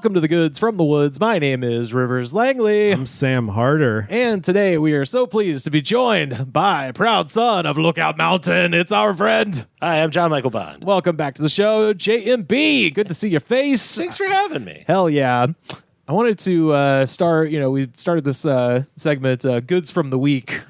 Welcome to the Goods from the Woods. My name is Rivers Langley. I'm Sam Harder. And today we are so pleased to be joined by proud son of Lookout Mountain. It's our friend. Hi, I'm John Michael Bond. Welcome back to the show, JMB. Good to see your face. Thanks for having me. Hell yeah. I wanted to start, we started this segment, Goods from the Week,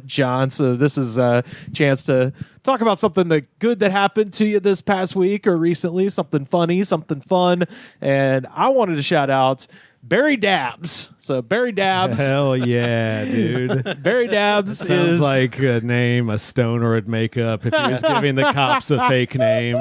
John. So this is a chance to talk about something good that happened to you this past week or recently, something funny, something fun. And I wanted to shout out Barry Dabbs. So Barry Dabbs. Hell yeah, dude. Barry Dabbs sounds like a name a stoner would make up if he was giving the cops a fake name,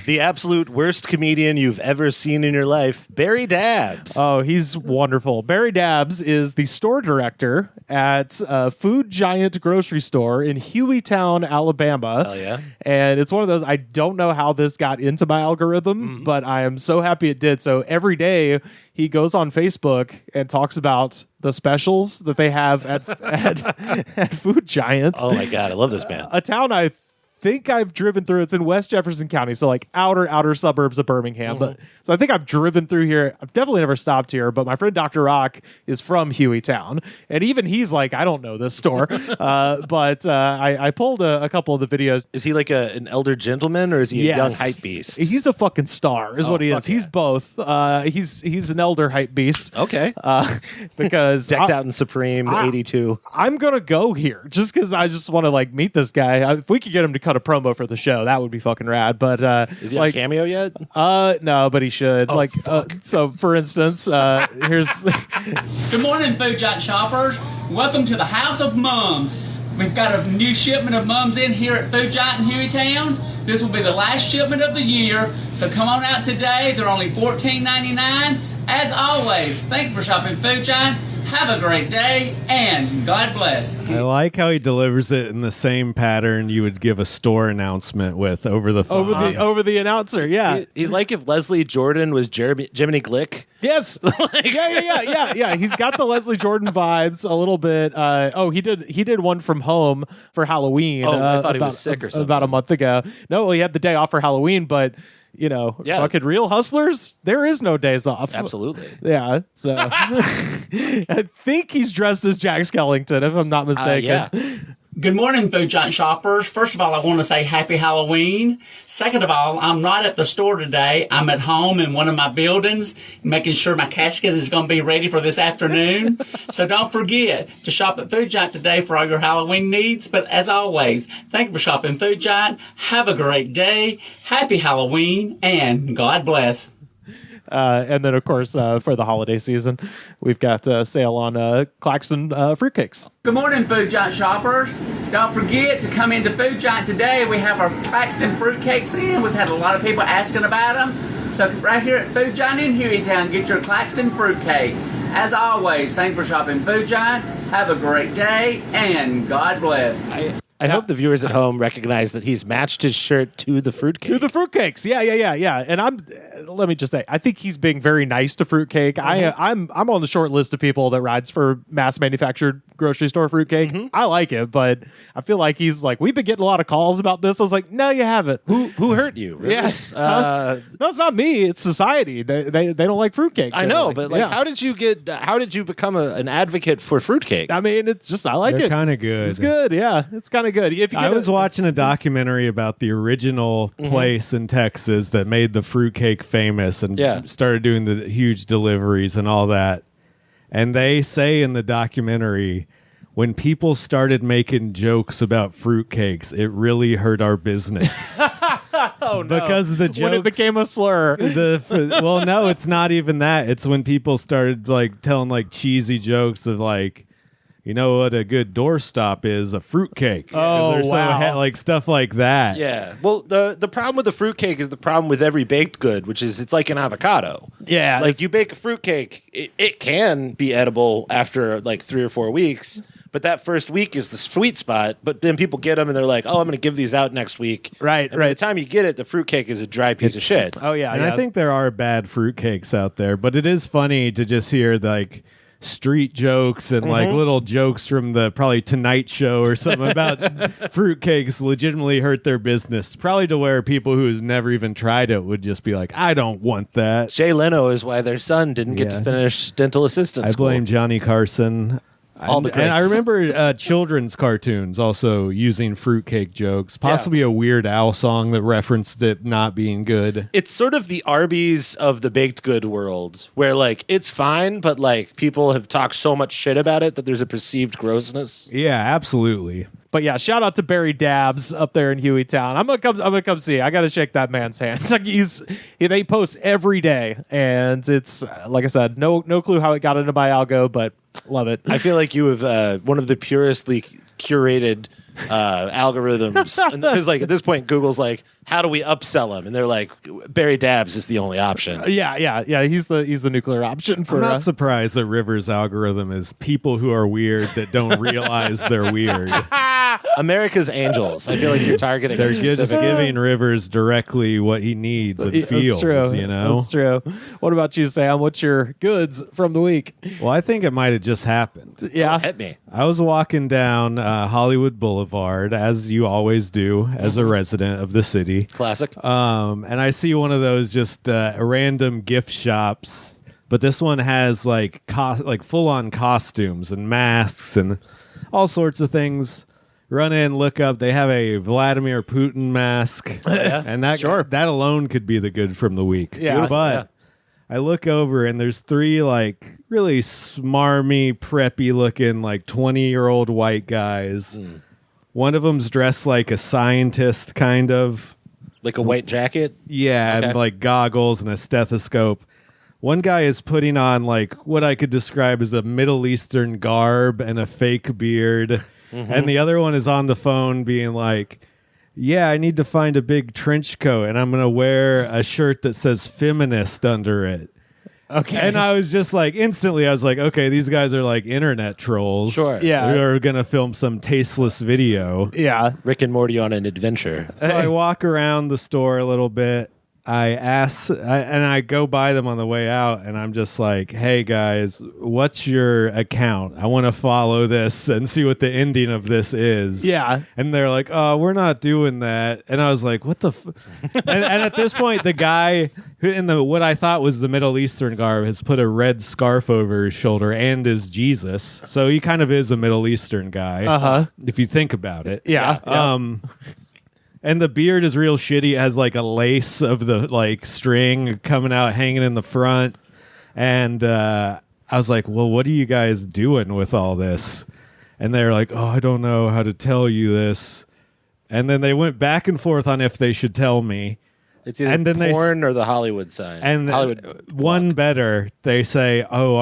The absolute worst comedian you've ever seen in your life, Barry Dabbs. Oh, he's wonderful. Barry Dabbs is the store director at Food Giant grocery store in Hueytown, Alabama. Hell yeah. And it's one of those, I don't know how this got into my algorithm, but I am so happy it did. So every day he goes on Facebook and talks about the specials that they have at Food Giant. Oh my God, I love this man. A town I think I've driven through. It's in West Jefferson County, so like outer suburbs of Birmingham. But so I think I've driven through here. I've definitely never stopped here, but my friend Dr. Rock is from Hueytown, and even he's like, I don't know this store. But I pulled a couple of the videos. Is he like an elder gentleman, or is he a young hype beast? He's a fucking star, is what he is. He's both. He's an elder hype beast. Okay. Because decked out in Supreme 82. I'm gonna go here just because I just want to like meet this guy. If we could get him to cut a promo for the show, that would be fucking rad. But is he on Cameo yet? No, but he should. So for instance, here's Good morning, Food Giant shoppers. Welcome to the House of Mums. We've got a new shipment of mums in here at Food Giant in Hueytown. This will be the last shipment of the year, so come on out today. They're only $14.99. As always, thank you for shopping Food Giant. Have a great day, and God bless. I like how he delivers it in the same pattern you would give a store announcement with over the phone. Over the announcer, yeah. He's like if Leslie Jordan was Jiminy Glick. Yes. Yeah. He's got the Leslie Jordan vibes a little bit. He did one from home for Halloween. I thought he was sick or something. About a month ago. No, he had the day off for Halloween, but fucking real hustlers, there is no days off. Absolutely. Yeah. So I think he's dressed as Jack Skellington, if I'm not mistaken. Yeah. Good morning, Food Giant shoppers. First of all, I want to say happy Halloween. Second of all, I'm not at the store today. I'm at home in one of my buildings, making sure my casket is going to be ready for this afternoon. So don't forget to shop at Food Giant today for all your Halloween needs. But as always, thank you for shopping Food Giant. Have a great day. Happy Halloween, and God bless. And then, of course, for the holiday season, we've got a sale on Claxon fruitcakes. Good morning, Food Giant shoppers. Don't forget to come into Food Giant today. We have our Claxton fruitcakes in. We've had a lot of people asking about them. So right here at Food Giant in Hueytown, get your Claxton fruitcake. As always, thanks for shopping Food Giant. Have a great day, and God bless. I hope the viewers at home recognize that he's matched his shirt to the fruitcake. To the fruitcakes, yeah. And let me just say, I think he's being very nice to fruitcake. I'm on the short list of people that rides for mass manufactured grocery store fruitcake. I like it, but I feel like he's like, we've been getting a lot of calls about this. I was like, no, you haven't. Who hurt you? Yes. No, it's not me. It's society. They don't like fruitcake. I know, but how did you become an advocate for fruitcake? I mean, it's just I like They're it. kind of good. It's good. Yeah, it's kind of good. I was watching a documentary about the original place in Texas that made the fruitcake famous and started doing the huge deliveries and all that. And they say in the documentary, when people started making jokes about fruitcakes, it really hurt our business. Oh, no. Because the jokes, when it became a slur. Well, no, it's not even that. It's when people started like telling like cheesy jokes of like, you know what a good doorstop is? A fruitcake. Oh, wow. Like stuff like that. Yeah. Well, the problem with the fruitcake is the problem with every baked good, which is it's like an avocado. Yeah. Like you bake a fruitcake, it can be edible after like 3 or 4 weeks, but that first week is the sweet spot. But then people get them and they're like, oh, I'm going to give these out next week. Right. And by the time you get it, the fruitcake is a dry piece of shit. Oh, yeah. And I think there are bad fruitcakes out there, but it is funny to just hear like street jokes and like little jokes from the probably Tonight Show or something about fruitcakes legitimately hurt their business. Probably to where people who have never even tried it would just be like, I don't want that. Jay Leno is why their son didn't get to finish dental assistant school. I blame Johnny Carson. All the greats. And I remember children's cartoons also using fruitcake jokes, possibly a Weird Al song that referenced it not being good. It's sort of the Arby's of the baked good world, where like it's fine, but like people have talked so much shit about it that there's a perceived grossness. Yeah, absolutely. But yeah, shout out to Barry Dabbs up there in Hueytown. I'm gonna come see. I gotta shake that man's hand. It's like they post every day, and it's like I said, no clue how it got into my algo, but love it. I feel like you have one of the purestly curated algorithms, because like at this point, Google's like, how do we upsell them? And they're like, Barry Dabbs is the only option. Yeah. He's the nuclear option for. I'm not surprised that Rivers' algorithm is people who are weird that don't realize they're weird. America's Angels. I feel like you're targeting. They're just giving Rivers directly what he needs and feels. That's true. You know, that's true. What about you, Sam? What's your goods from the week? Well, I think it might have just happened. Yeah, hit me. I was walking down Hollywood Boulevard, as you always do, as a resident of the city. Classic. And I see one of those just random gift shops, but this one has like full on costumes and masks and all sorts of things. Run in, look up. They have a Vladimir Putin mask, and that alone could be the good from the week. Yeah, but I look over and there's three like really smarmy, preppy looking like 20-year-old white guys. One of them's dressed like a scientist, kind of. Like a white jacket? Yeah, Okay. and like goggles and a stethoscope. One guy is putting on like what I could describe as a Middle Eastern garb and a fake beard. And the other one is on the phone being like, yeah, I need to find a big trench coat and I'm going to wear a shirt that says feminist under it. Okay. And I was just like, instantly, I was like, okay, these guys are like internet trolls. Sure. Yeah. They're going to film some tasteless video. Yeah. Rick and Morty on an adventure. So I walk around the store a little bit. I go by them on the way out, and I'm just like, hey, guys, what's your account? I want to follow this and see what the ending of this is. Yeah. And they're like, oh, we're not doing that. And I was like, what the and at this point, the guy who in what I thought was the Middle Eastern garb has put a red scarf over his shoulder and is Jesus. So he kind of is a Middle Eastern guy, if you think about it. Yeah. And the beard is real shitty. It has like a lace of the like string coming out, hanging in the front. And I was like, well, what are you guys doing with all this? And they're like, oh, I don't know how to tell you this. And then they went back and forth on if they should tell me. It's either porn or the Hollywood side. And Hollywood one better, they say, oh,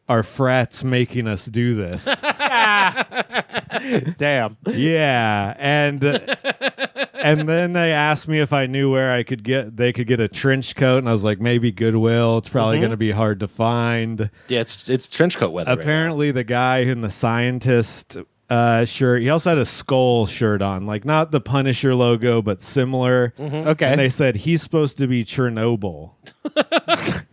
our frat's making us do this. Damn. Yeah. And then they asked me if I knew where they could get a trench coat, and I was like, maybe Goodwill. It's probably going to be hard to find. Yeah, it's trench coat weather. Apparently, the guy in the scientist shirt, he also had a skull shirt on, like not the Punisher logo, but similar. Okay. And they said he's supposed to be Chernobyl.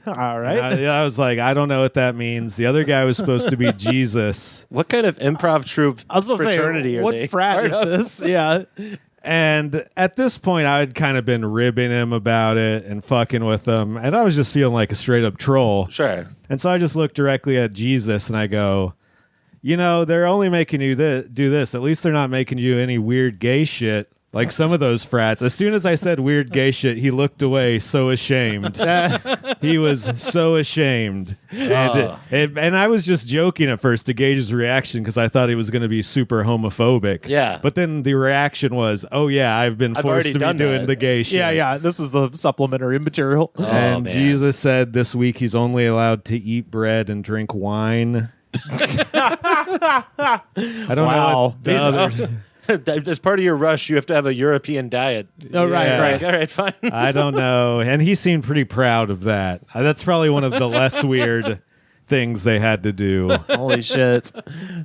All right. I was like, I don't know what that means. The other guy was supposed to be Jesus. What kind of improv troupe I was supposed to fraternity say, are what they frat part is of? this? Yeah. And at this point, I had kind of been ribbing him about it and fucking with him. And I was just feeling like a straight up troll. Sure. And so I just looked directly at Jesus and I go, you know, they're only making you do this. At least they're not making you any weird gay shit like some of those frats. As soon as I said weird gay shit, he looked away so ashamed. He was so ashamed. And I was just joking at first to gauge his reaction because I thought he was going to be super homophobic. Yeah. But then the reaction was, oh, yeah, I've been forced to be doing the gay shit. Yeah. This is the supplementary material. And man. Jesus said this week he's only allowed to eat bread and drink wine. I don't know. What the others. As part of your rush, you have to have a European diet. Oh, right, Yeah. right. All right, fine. I don't know. And he seemed pretty proud of that. That's probably one of the less weird things they had to do. Holy shit.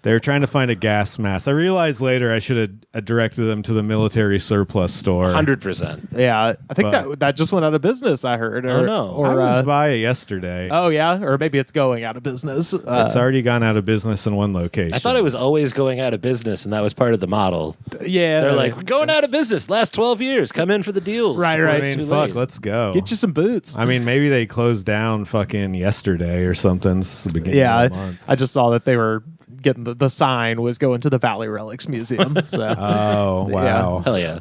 They were trying to find a gas mask. I realized later I should have directed them to the military surplus store. 100%. Yeah, I think But- that just went out of business, I heard. Oh, no. Or, I was by it yesterday. oh, yeah? Or maybe it's going out of business. It's already gone out of business in one location. I thought it was always going out of business, and that was part of the model. yeah. They're like, we're going out of business. Last 12 years. Come in for the deals. Right, before right. it's I mean, too fuck, late. let's go. Get you some boots. I mean, maybe they closed down fucking yesterday or something. It's the beginning Yeah, of the month. I just saw that they were getting the sign was going to the Valley Relics Museum. So, Oh, wow. Hell yeah.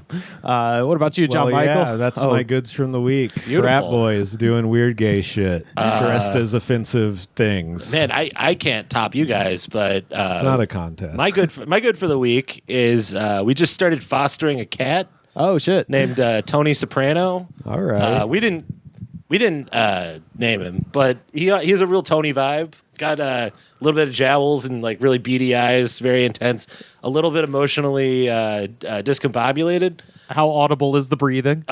what about you, John Well, Michael? yeah, that's Oh, my goods from the week. Beautiful. Frat boys doing weird gay shit, dressed as offensive things. Man, I can't top you guys, but it's not a contest. my good for the week is we just started fostering a cat Oh shit! named Tony Soprano. All right. We didn't name him, but he has a real Tony vibe. Got a little bit of jowls and like really beady eyes, very intense. A little bit emotionally discombobulated. How audible is the breathing?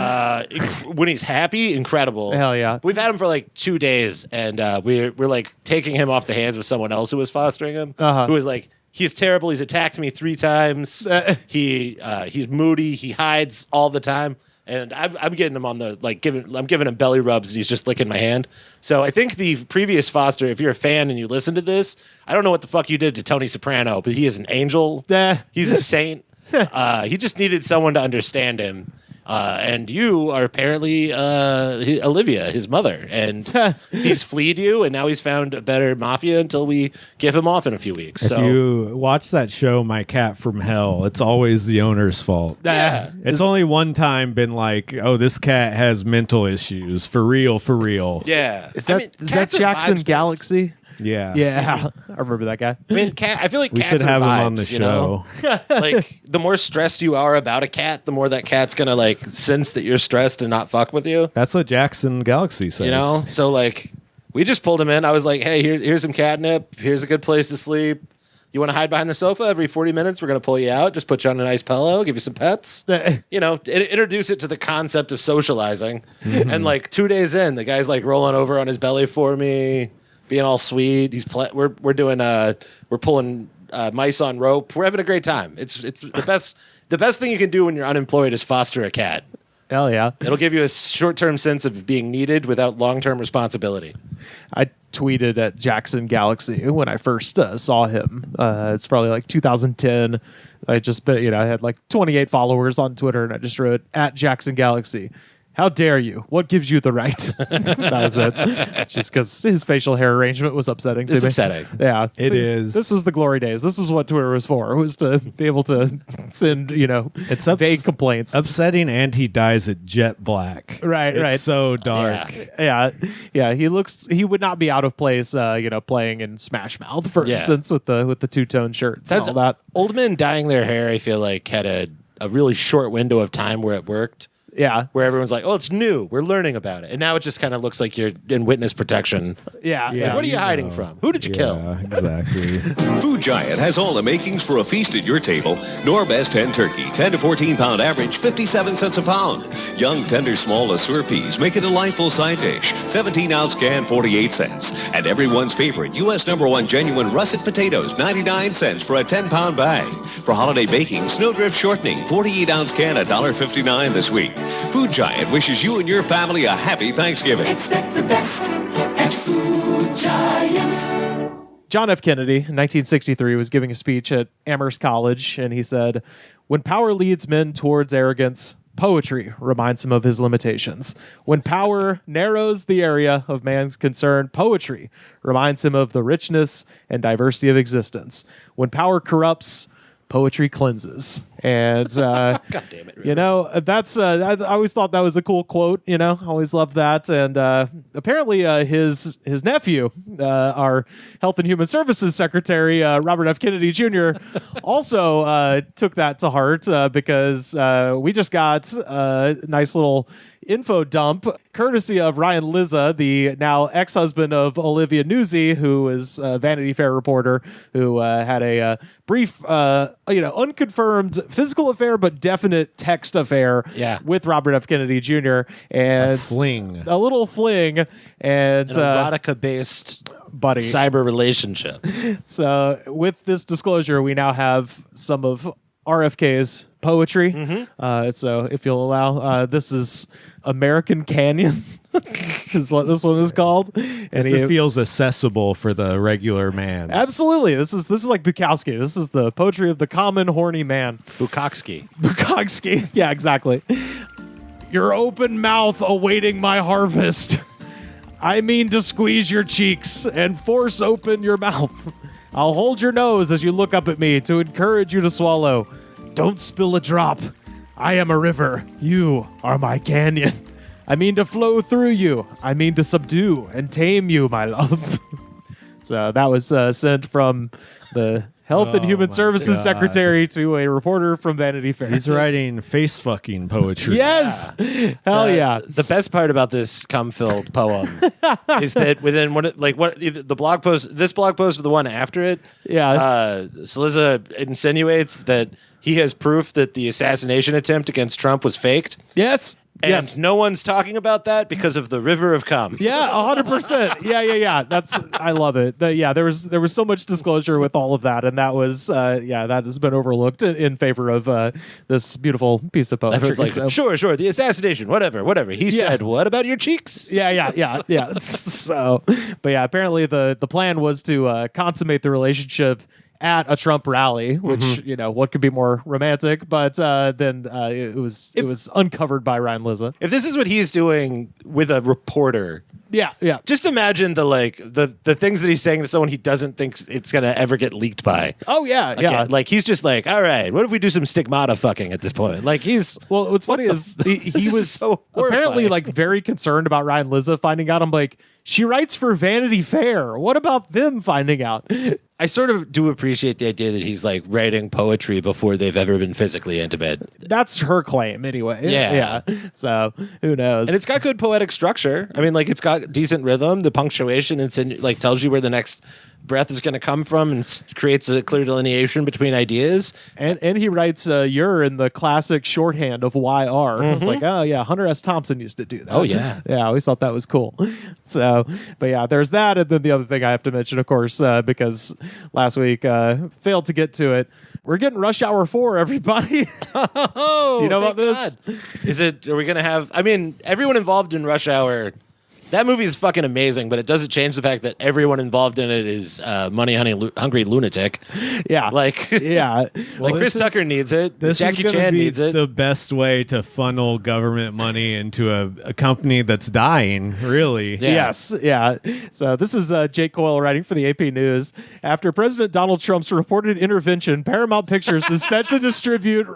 When he's happy, incredible. Hell yeah. We've had him for like 2 days, and we're like taking him off the hands of someone else who was fostering him, Uh-huh. who was like, he's terrible. He's attacked me 3 times. He's moody. He hides all the time. And I'm getting him on the I'm giving him belly rubs, and he's just licking my hand. So I think the previous foster, if you're a fan and you listen to this, I don't know what the fuck you did to Tony Soprano, but he is an angel. He's a saint. He just needed someone to understand him. And you are apparently Olivia, his mother, and he's fleed you, and now he's found a better mafia until we give him off in a few weeks. if So you watch that show, My Cat from Hell, it's always the owner's fault. yeah. It's only one time been like, oh, this cat has mental issues. For real, for real. Yeah. Is that cats are Jackson vibes-based. Galaxy? Yeah. Yeah, I remember that guy. I mean, I feel like We cats should are have him vibes, on the you know? show. Like, the more stressed you are about a cat, the more that cat's gonna like sense that you're stressed and not fuck with you. That's what Jackson Galaxy says. You know? So like, we just pulled him in. I was like, hey, here's some catnip. Here's a good place to sleep. You want to hide behind the sofa? Every 40 minutes, we're gonna pull you out. Just put you on a nice pillow. Give you some pets. You know, introduce it to the concept of socializing. And like 2 days in, the guy's like rolling over on his belly for me, being all sweet. We're pulling mice on rope. We're having a great time. It's the best. The best thing you can do when you're unemployed is foster a cat. Hell yeah. It'll give you a short-term sense of being needed without long-term responsibility. I tweeted at Jackson Galaxy when I first saw him. It's probably like 2010. I had like 28 followers on Twitter, and I just wrote at Jackson Galaxy. How dare you? What gives you the right? That was it. Just because his facial hair arrangement was upsetting to me. It's upsetting. Yeah. It is. This was the glory days. This is what Twitter was for. It was to be able to send, It's vague complaints. upsetting, and he dyes it jet black. Right, It's right. so dark. Yeah. He would not be out of place, playing in Smash Mouth, for Yeah. instance, with the two-tone shirts and all that. Old men dyeing their hair, I feel like, had a really short window of time where it worked. Yeah. Where everyone's like, oh, it's new. We're learning about it. And now it just kind of looks like you're in witness protection. Yeah. Yeah. Like, what are you you hiding know. from? Who did you kill? Yeah, exactly. Food Giant has all the makings for a feast at your table. Norbest 10 turkey, 10 to 14 pound average, 57 cents a pound. Young, tender, small LeSueur peas make a delightful side dish. 17-ounce can, 48 cents. And everyone's favorite U.S. #1 genuine russet potatoes, 99 cents for a 10-pound bag. For holiday baking, Snowdrift shortening, 48-ounce can, $1.59 this week. Food Giant wishes you and your family a happy Thanksgiving. Expect the best at Food Giant. John F. Kennedy, in 1963, was giving a speech at Amherst College, and he said, "When power leads men towards arrogance, poetry reminds him of his limitations. When power narrows the area of man's concern, poetry reminds him of the richness and diversity of existence. When power corrupts, poetry cleanses." And God damn it. Rivers. that's I always thought that was a cool quote. Always loved that. And apparently his nephew, our Health and Human Services Secretary, Robert F. Kennedy Jr., also took that to heart because we just got a nice little info dump, courtesy of Ryan Lizza, the now ex-husband of Olivia Newsy, who is a Vanity Fair reporter who had a brief, unconfirmed physical affair, but definite text affair with Robert F. Kennedy Jr. and a little fling, and an erotica-based cyber relationship. So with this disclosure, we now have some of RFK's poetry. So if you'll allow, this is American Canyon is what this one is called. And it feels accessible for the regular man. Absolutely. This is like Bukowski. This is the poetry of the common horny man. Bukowski. Yeah, exactly. Your open mouth awaiting my harvest. I mean to squeeze your cheeks and force open your mouth. I'll hold your nose as you look up at me to encourage you to swallow. Don't spill a drop. I am a river. You are my canyon. I mean to flow through you. I mean to subdue and tame you, my love. So that was sent from the Health and Human Services Secretary to a reporter from Vanity Fair. He's writing face-fucking poetry. Yes! Hell yeah. The best part about this cum-filled poem is that within the blog post, this blog post or the one after it, Saliza insinuates that he has proof that the assassination attempt against Trump was faked. Yes. And no one's talking about that because of the river of cum. Yeah, 100%. Yeah. I love it. There was so much disclosure with all of that, and that was that has been overlooked in favor of this beautiful piece of poetry. Everyone's like, sure, the assassination, whatever. He said, what about your cheeks? Yeah. So, but yeah, apparently the plan was to consummate the relationship at a Trump rally, which what could be more romantic? But then it was uncovered by Ryan Lizza. If this is what he's doing with a reporter, yeah, just imagine the things that he's saying to someone he doesn't think it's gonna ever get leaked by. Oh yeah, yeah. Like he's just like, all right, what if we do some stigmata fucking at this point? Like what's funny is he was so apparently like very concerned about Ryan Lizza finding out. I'm like, she writes for Vanity Fair. What about them finding out? I sort of do appreciate the idea that he's like writing poetry before they've ever been physically intimate. That's her claim anyway. Yeah. So who knows? And it's got good poetic structure. I mean, like it's got decent rhythm. The punctuation like tells you where the next breath is going to come from and creates a clear delineation between ideas. And he writes "you're" in the classic shorthand of YR. I was like, oh yeah, Hunter S. Thompson used to do that. Oh yeah. Yeah, I always thought that was cool. So, but yeah, there's that. And then the other thing I have to mention, of course, because last week failed to get to it. We're getting Rush Hour 4, everybody. Oh, do you know about this? God. Are we going to have, I mean, everyone involved in Rush Hour, that movie is fucking amazing, but it doesn't change the fact that everyone involved in it is money-hungry lunatic. Yeah. Well, Chris Tucker needs it. Jackie Chan needs it. The best way to funnel government money into a company that's dying, really. Yeah. Yes. Yeah. So this is Jake Coyle writing for the AP News. After President Donald Trump's reported intervention, Paramount Pictures is set to distribute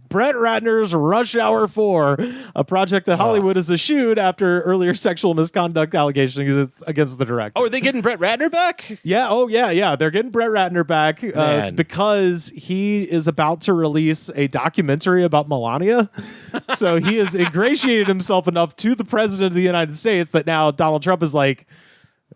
Brett Ratner's Rush Hour 4, a project that Hollywood has eschewed after earlier sexual misconduct allegations against the director. Oh, are they getting Brett Ratner back? Yeah. Oh, yeah. They're getting Brett Ratner back because he is about to release a documentary about Melania. So he has ingratiated himself enough to the president of the United States that now Donald Trump is like,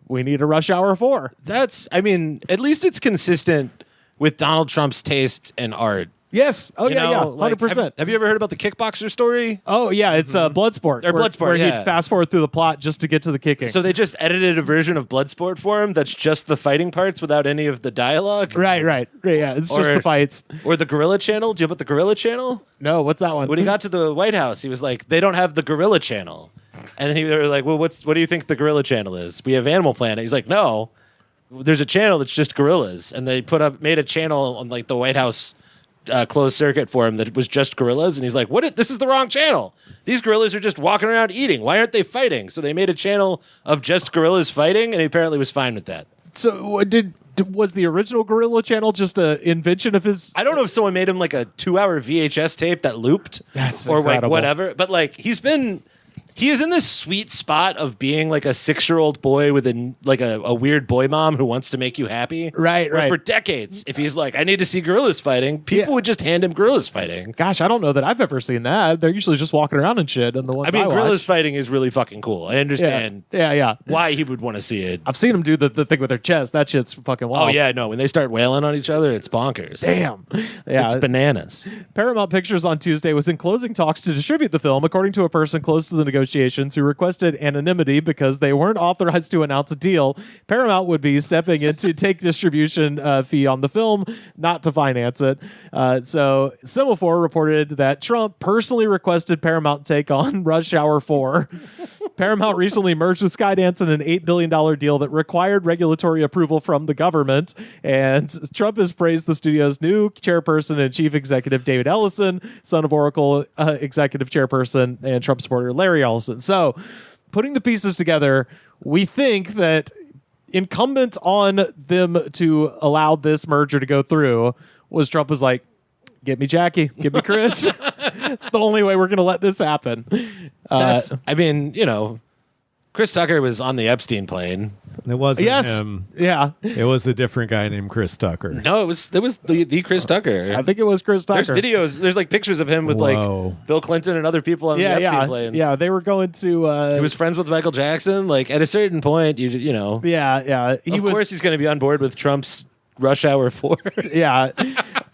we need a Rush Hour 4. At least it's consistent with Donald Trump's taste and art. Yes. Oh, yeah, 100%. Have you ever heard about the kickboxer story? Oh, yeah. It's Bloodsport. Or Bloodsport, where he fast forward through the plot just to get to the kicking. So they just edited a version of Bloodsport for him that's just the fighting parts without any of the dialogue? Right. Yeah, it's just the fights. Or the Gorilla Channel. Do you know about the Gorilla Channel? No, what's that one? When he got to the White House, he was like, they don't have the Gorilla Channel. And they were like, well, what do you think the Gorilla Channel is? We have Animal Planet. He's like, no, there's a channel that's just gorillas. And they made a channel on like the White House closed circuit for him that was just gorillas, and he's like, this is the wrong channel. These gorillas are just walking around eating. Why aren't they fighting? So they made a channel of just gorillas fighting, and he apparently was fine with that. So was the original Gorilla Channel just an invention of his? I don't know if someone made him like a 2-hour VHS tape that looped. That's or incredible. Like whatever, but like he's been he is in this sweet spot of being like a 6-year-old boy with a weird boy mom who wants to make you happy. Right. For decades, if he's like, I need to see gorillas fighting, people would just hand him gorillas fighting. Gosh, I don't know that I've ever seen that. They're usually just walking around and shit. And the ones gorillas fighting is really fucking cool. I understand. Yeah. Why he would want to see it. I've seen them do the thing with their chest. That shit's fucking wild. Oh yeah, no. When they start wailing on each other, it's bonkers. Damn. Yeah. It's bananas. Paramount Pictures on Tuesday was in closing talks to distribute the film, according to a person close to the negotiations who requested anonymity because they weren't authorized to announce a deal. Paramount would be stepping in to take distribution fee on the film, not to finance it. So Semaphore reported that Trump personally requested Paramount take on Rush Hour 4. Paramount recently merged with Skydance in an $8 billion deal that required regulatory approval from the government. And Trump has praised the studio's new chairperson and chief executive, David Ellison, son of Oracle executive chairperson and Trump supporter Larry Ellison. So putting the pieces together, we think that incumbent on them to allow this merger to go through was Trump was like, get me Jackie, get me Chris. It's the only way we're going to let this happen. Chris Tucker was on the Epstein plane. It wasn't yes. him. Yeah. It was a different guy named Chris Tucker. No, it was the Chris Tucker. I think it was Chris Tucker. There's videos. There's like pictures of him with like Bill Clinton and other people on the Epstein planes. Yeah, they were going to. He was friends with Michael Jackson. Like at a certain point, you know. Yeah. Of course, he's going to be on board with Trump's Rush Hour 4. Yeah.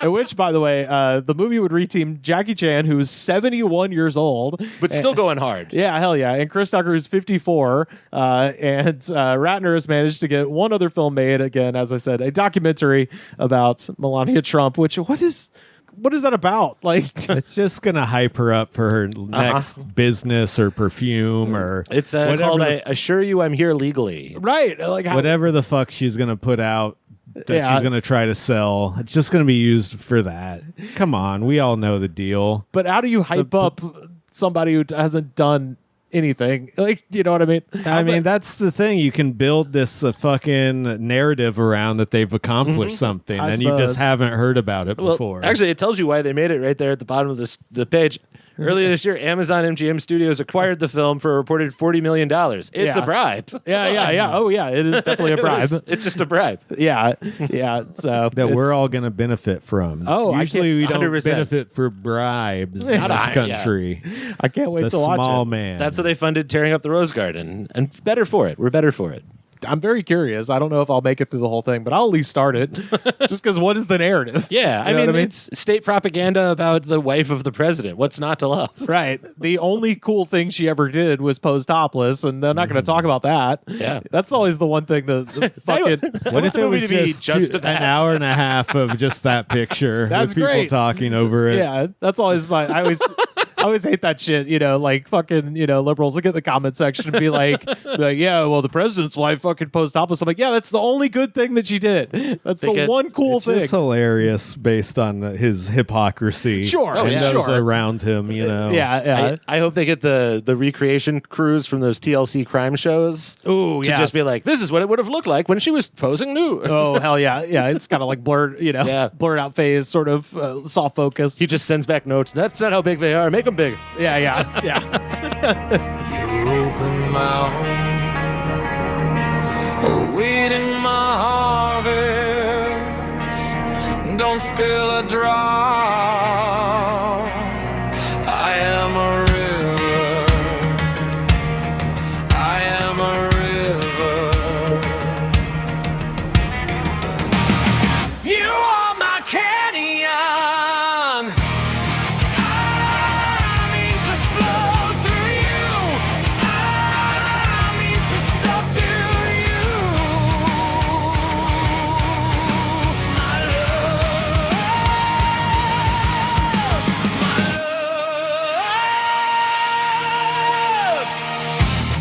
Which, by the way, the movie would reteam Jackie Chan, who's 71 years old. But still going hard. Yeah, hell yeah. And Chris Tucker, who's 54. And Ratner has managed to get one other film made, again, as I said, a documentary about Melania Trump, which, what is that about? Like, it's just gonna hype her up for her next business or perfume or it's called I Assure You I'm Here Legally. Right. Like whatever the fuck she's gonna put out that she's going to try to sell. It's just going to be used for that. Come on. We all know the deal. But how do you hype up somebody who hasn't done anything? Like, you know what I mean? I mean, that's the thing. You can build this fucking narrative around that they've accomplished something, and you just haven't heard about it before. Actually, it tells you why they made it right there at the bottom of the page. Earlier this year, Amazon MGM Studios acquired the film for a reported $40 million. It's a bribe. Yeah. Oh, yeah. It is definitely a bribe. It's just a bribe. Yeah. So that we're all going to benefit from. Oh, usually we don't 100%. benefit for bribes in this country. Yeah. I can't wait to watch it. Small man. That's how they funded tearing up the Rose Garden, and better for it. We're better for it. I'm very curious. I don't know if I'll make it through the whole thing, but I'll at least start it. Just because what is the narrative? Yeah, I mean, it's state propaganda about the wife of the president. What's not to love? Right. The only cool thing she ever did was pose topless, and they're not going to talk about that. Yeah. That's always the one thing the fucking... What if it was just an hour and a half of just that picture with people great. talking over it? Yeah, that's always my... I always hate that shit, like fucking, liberals look at the comment section and be like, yeah, well, the president's wife fucking posed topless. I'm like, yeah, that's the only good thing that she did. That's the one cool thing. It's hilarious based on his hypocrisy. Sure. And those around him, Yeah. I hope they get the recreation crews from those TLC crime shows to just be like, this is what it would have looked like when she was posing nude. Oh, hell yeah. Yeah, it's kind of like blurred, blurred out phase, sort of soft focus. He just sends back notes. That's not how big they are. Make them bigger. Yeah. You open my home, awaiting my harvest. Don't spill a drop. I am a river. I am a river. You are my canyon.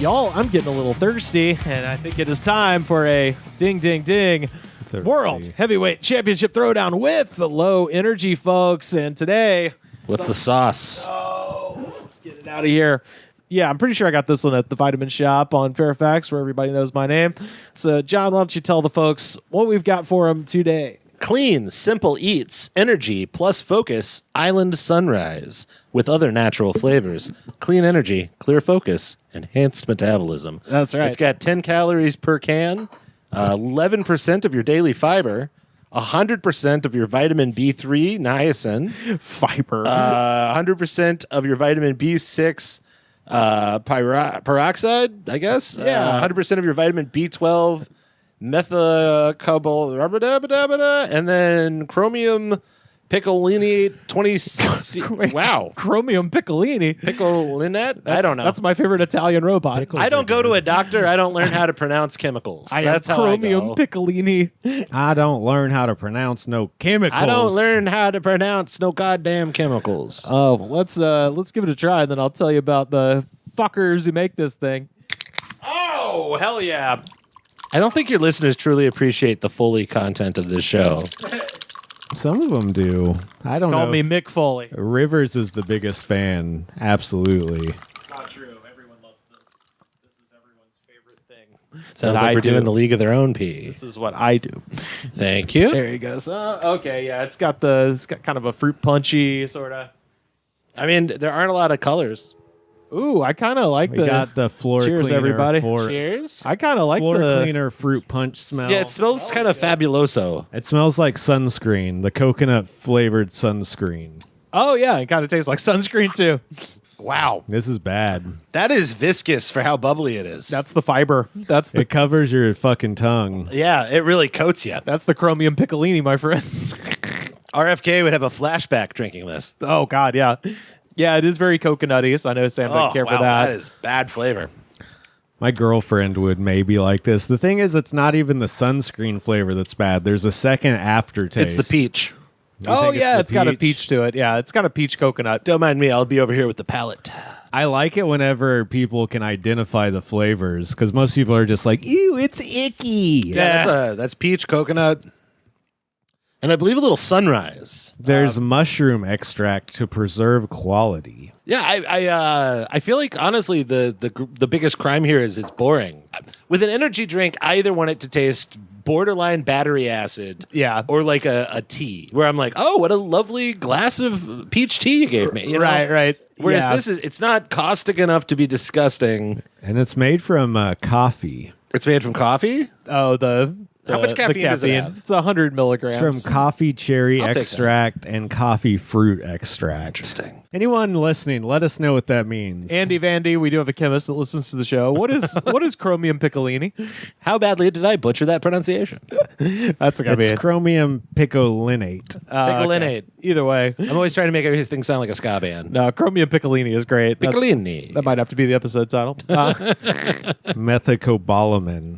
Y'all, I'm getting a little thirsty, and I think it is time for a ding, ding, ding. Thirsty. World Heavyweight Championship Throwdown with the Low Energy folks. And today... What's the sauce? Oh, let's get it out of here. Yeah, I'm pretty sure I got this one at the Vitamin Shop on Fairfax, where everybody knows my name. So, John, why don't you tell the folks what we've got for them today? Clean, simple eats, energy plus focus, island sunrise with other natural flavors. Clean energy, clear focus, enhanced metabolism. That's right. It's got 10 calories per can, 11% of your daily fiber, 100% of your vitamin B3, niacin, Fiber. 100% of your vitamin B6, peroxide, I guess. Yeah. 100% of your vitamin B12, methacobal, and then chromium picolinate 20. Wow. Chromium piccolini. Picolinate? I don't know. That's my favorite Italian robot. I don't go to a doctor. I don't learn how to pronounce chemicals. That's how Chromium I go. piccolini. I don't learn how to pronounce no chemicals. I don't learn how to pronounce no goddamn chemicals. Oh, let's give it a try, and then I'll tell you about the fuckers who make this thing. Oh, hell yeah. I don't think your listeners truly appreciate the Foley content of this show. Some of them do. I don't Call know. me Mick Foley. Rivers is the biggest fan. Absolutely. It's not true. Everyone loves this. This is everyone's favorite thing. Sounds That like I we're do. doing the League of Their Own pee. This is what I do. Thank you. There he goes. Okay, yeah, it's got kind of a fruit punchy sort of. I mean, there aren't a lot of colors. Ooh, I kind of like We got the floor Cheers, cleaner. everybody. Cheers. I kind of like Floor the cleaner fruit punch smell. Yeah, it smells kind of fabuloso. It smells like sunscreen, the coconut flavored sunscreen. Oh yeah, it kind of tastes like sunscreen too. Wow. This is bad. That is viscous for how bubbly it is. That's the fiber. That's the It covers your fucking tongue. Yeah, it really coats you. that's the chromium piccolini, my friend. RFK would have a flashback drinking this. Oh god, yeah. Yeah, it is very coconutty, so I know Sam doesn't care for that. That is bad flavor. My girlfriend would maybe like this. The thing is, it's not even the sunscreen flavor that's bad. There's a second aftertaste. It's the peach. Oh think yeah, the it's got a peach to it. Yeah, it's got a peach coconut. Don't mind me. I'll be over here with the palate. I like it whenever people can identify the flavors, because most people are just like, ew, it's icky. Yeah, that's peach, coconut, and I believe a little sunrise. There's mushroom extract to preserve quality. Yeah, I feel like honestly the biggest crime here is it's boring. With an energy drink, I either want it to taste borderline battery acid, Yeah. or like a tea, where I'm like, oh, what a lovely glass of peach tea you gave me. You know? Right. Whereas Yeah. it's not caustic enough to be disgusting. And it's made from coffee. It's made from coffee. Oh, How much caffeine does it have? It's 100 milligrams. It's from coffee cherry I'll take that. extract and coffee fruit extract. Interesting. Anyone listening, let us know what that means. Andy Vandy, we do have a chemist that listens to the show. What is chromium piccolini? How badly did I butcher that pronunciation? That's gonna be it's it. chromium picolinate. Piccolinate. Either way, I'm always trying to make everything sound like a ska band. no, chromium piccolini is great. Piccolini. That might have to be the episode title. Methacobalamin,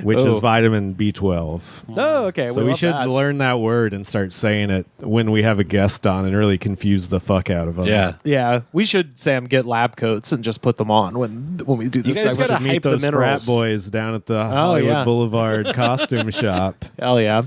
which Oh. is vitamin B12. Oh, okay. So we love should that. learn that word and start saying it when we have a guest on and really confuse the fuck out of them. Yeah. Yeah, we should, Sam, get lab coats and just put them on when we do this. guys segment. gotta Meet hype the those minerals. frat boys down at the Hollywood yeah. Boulevard costume shop. Hell yeah.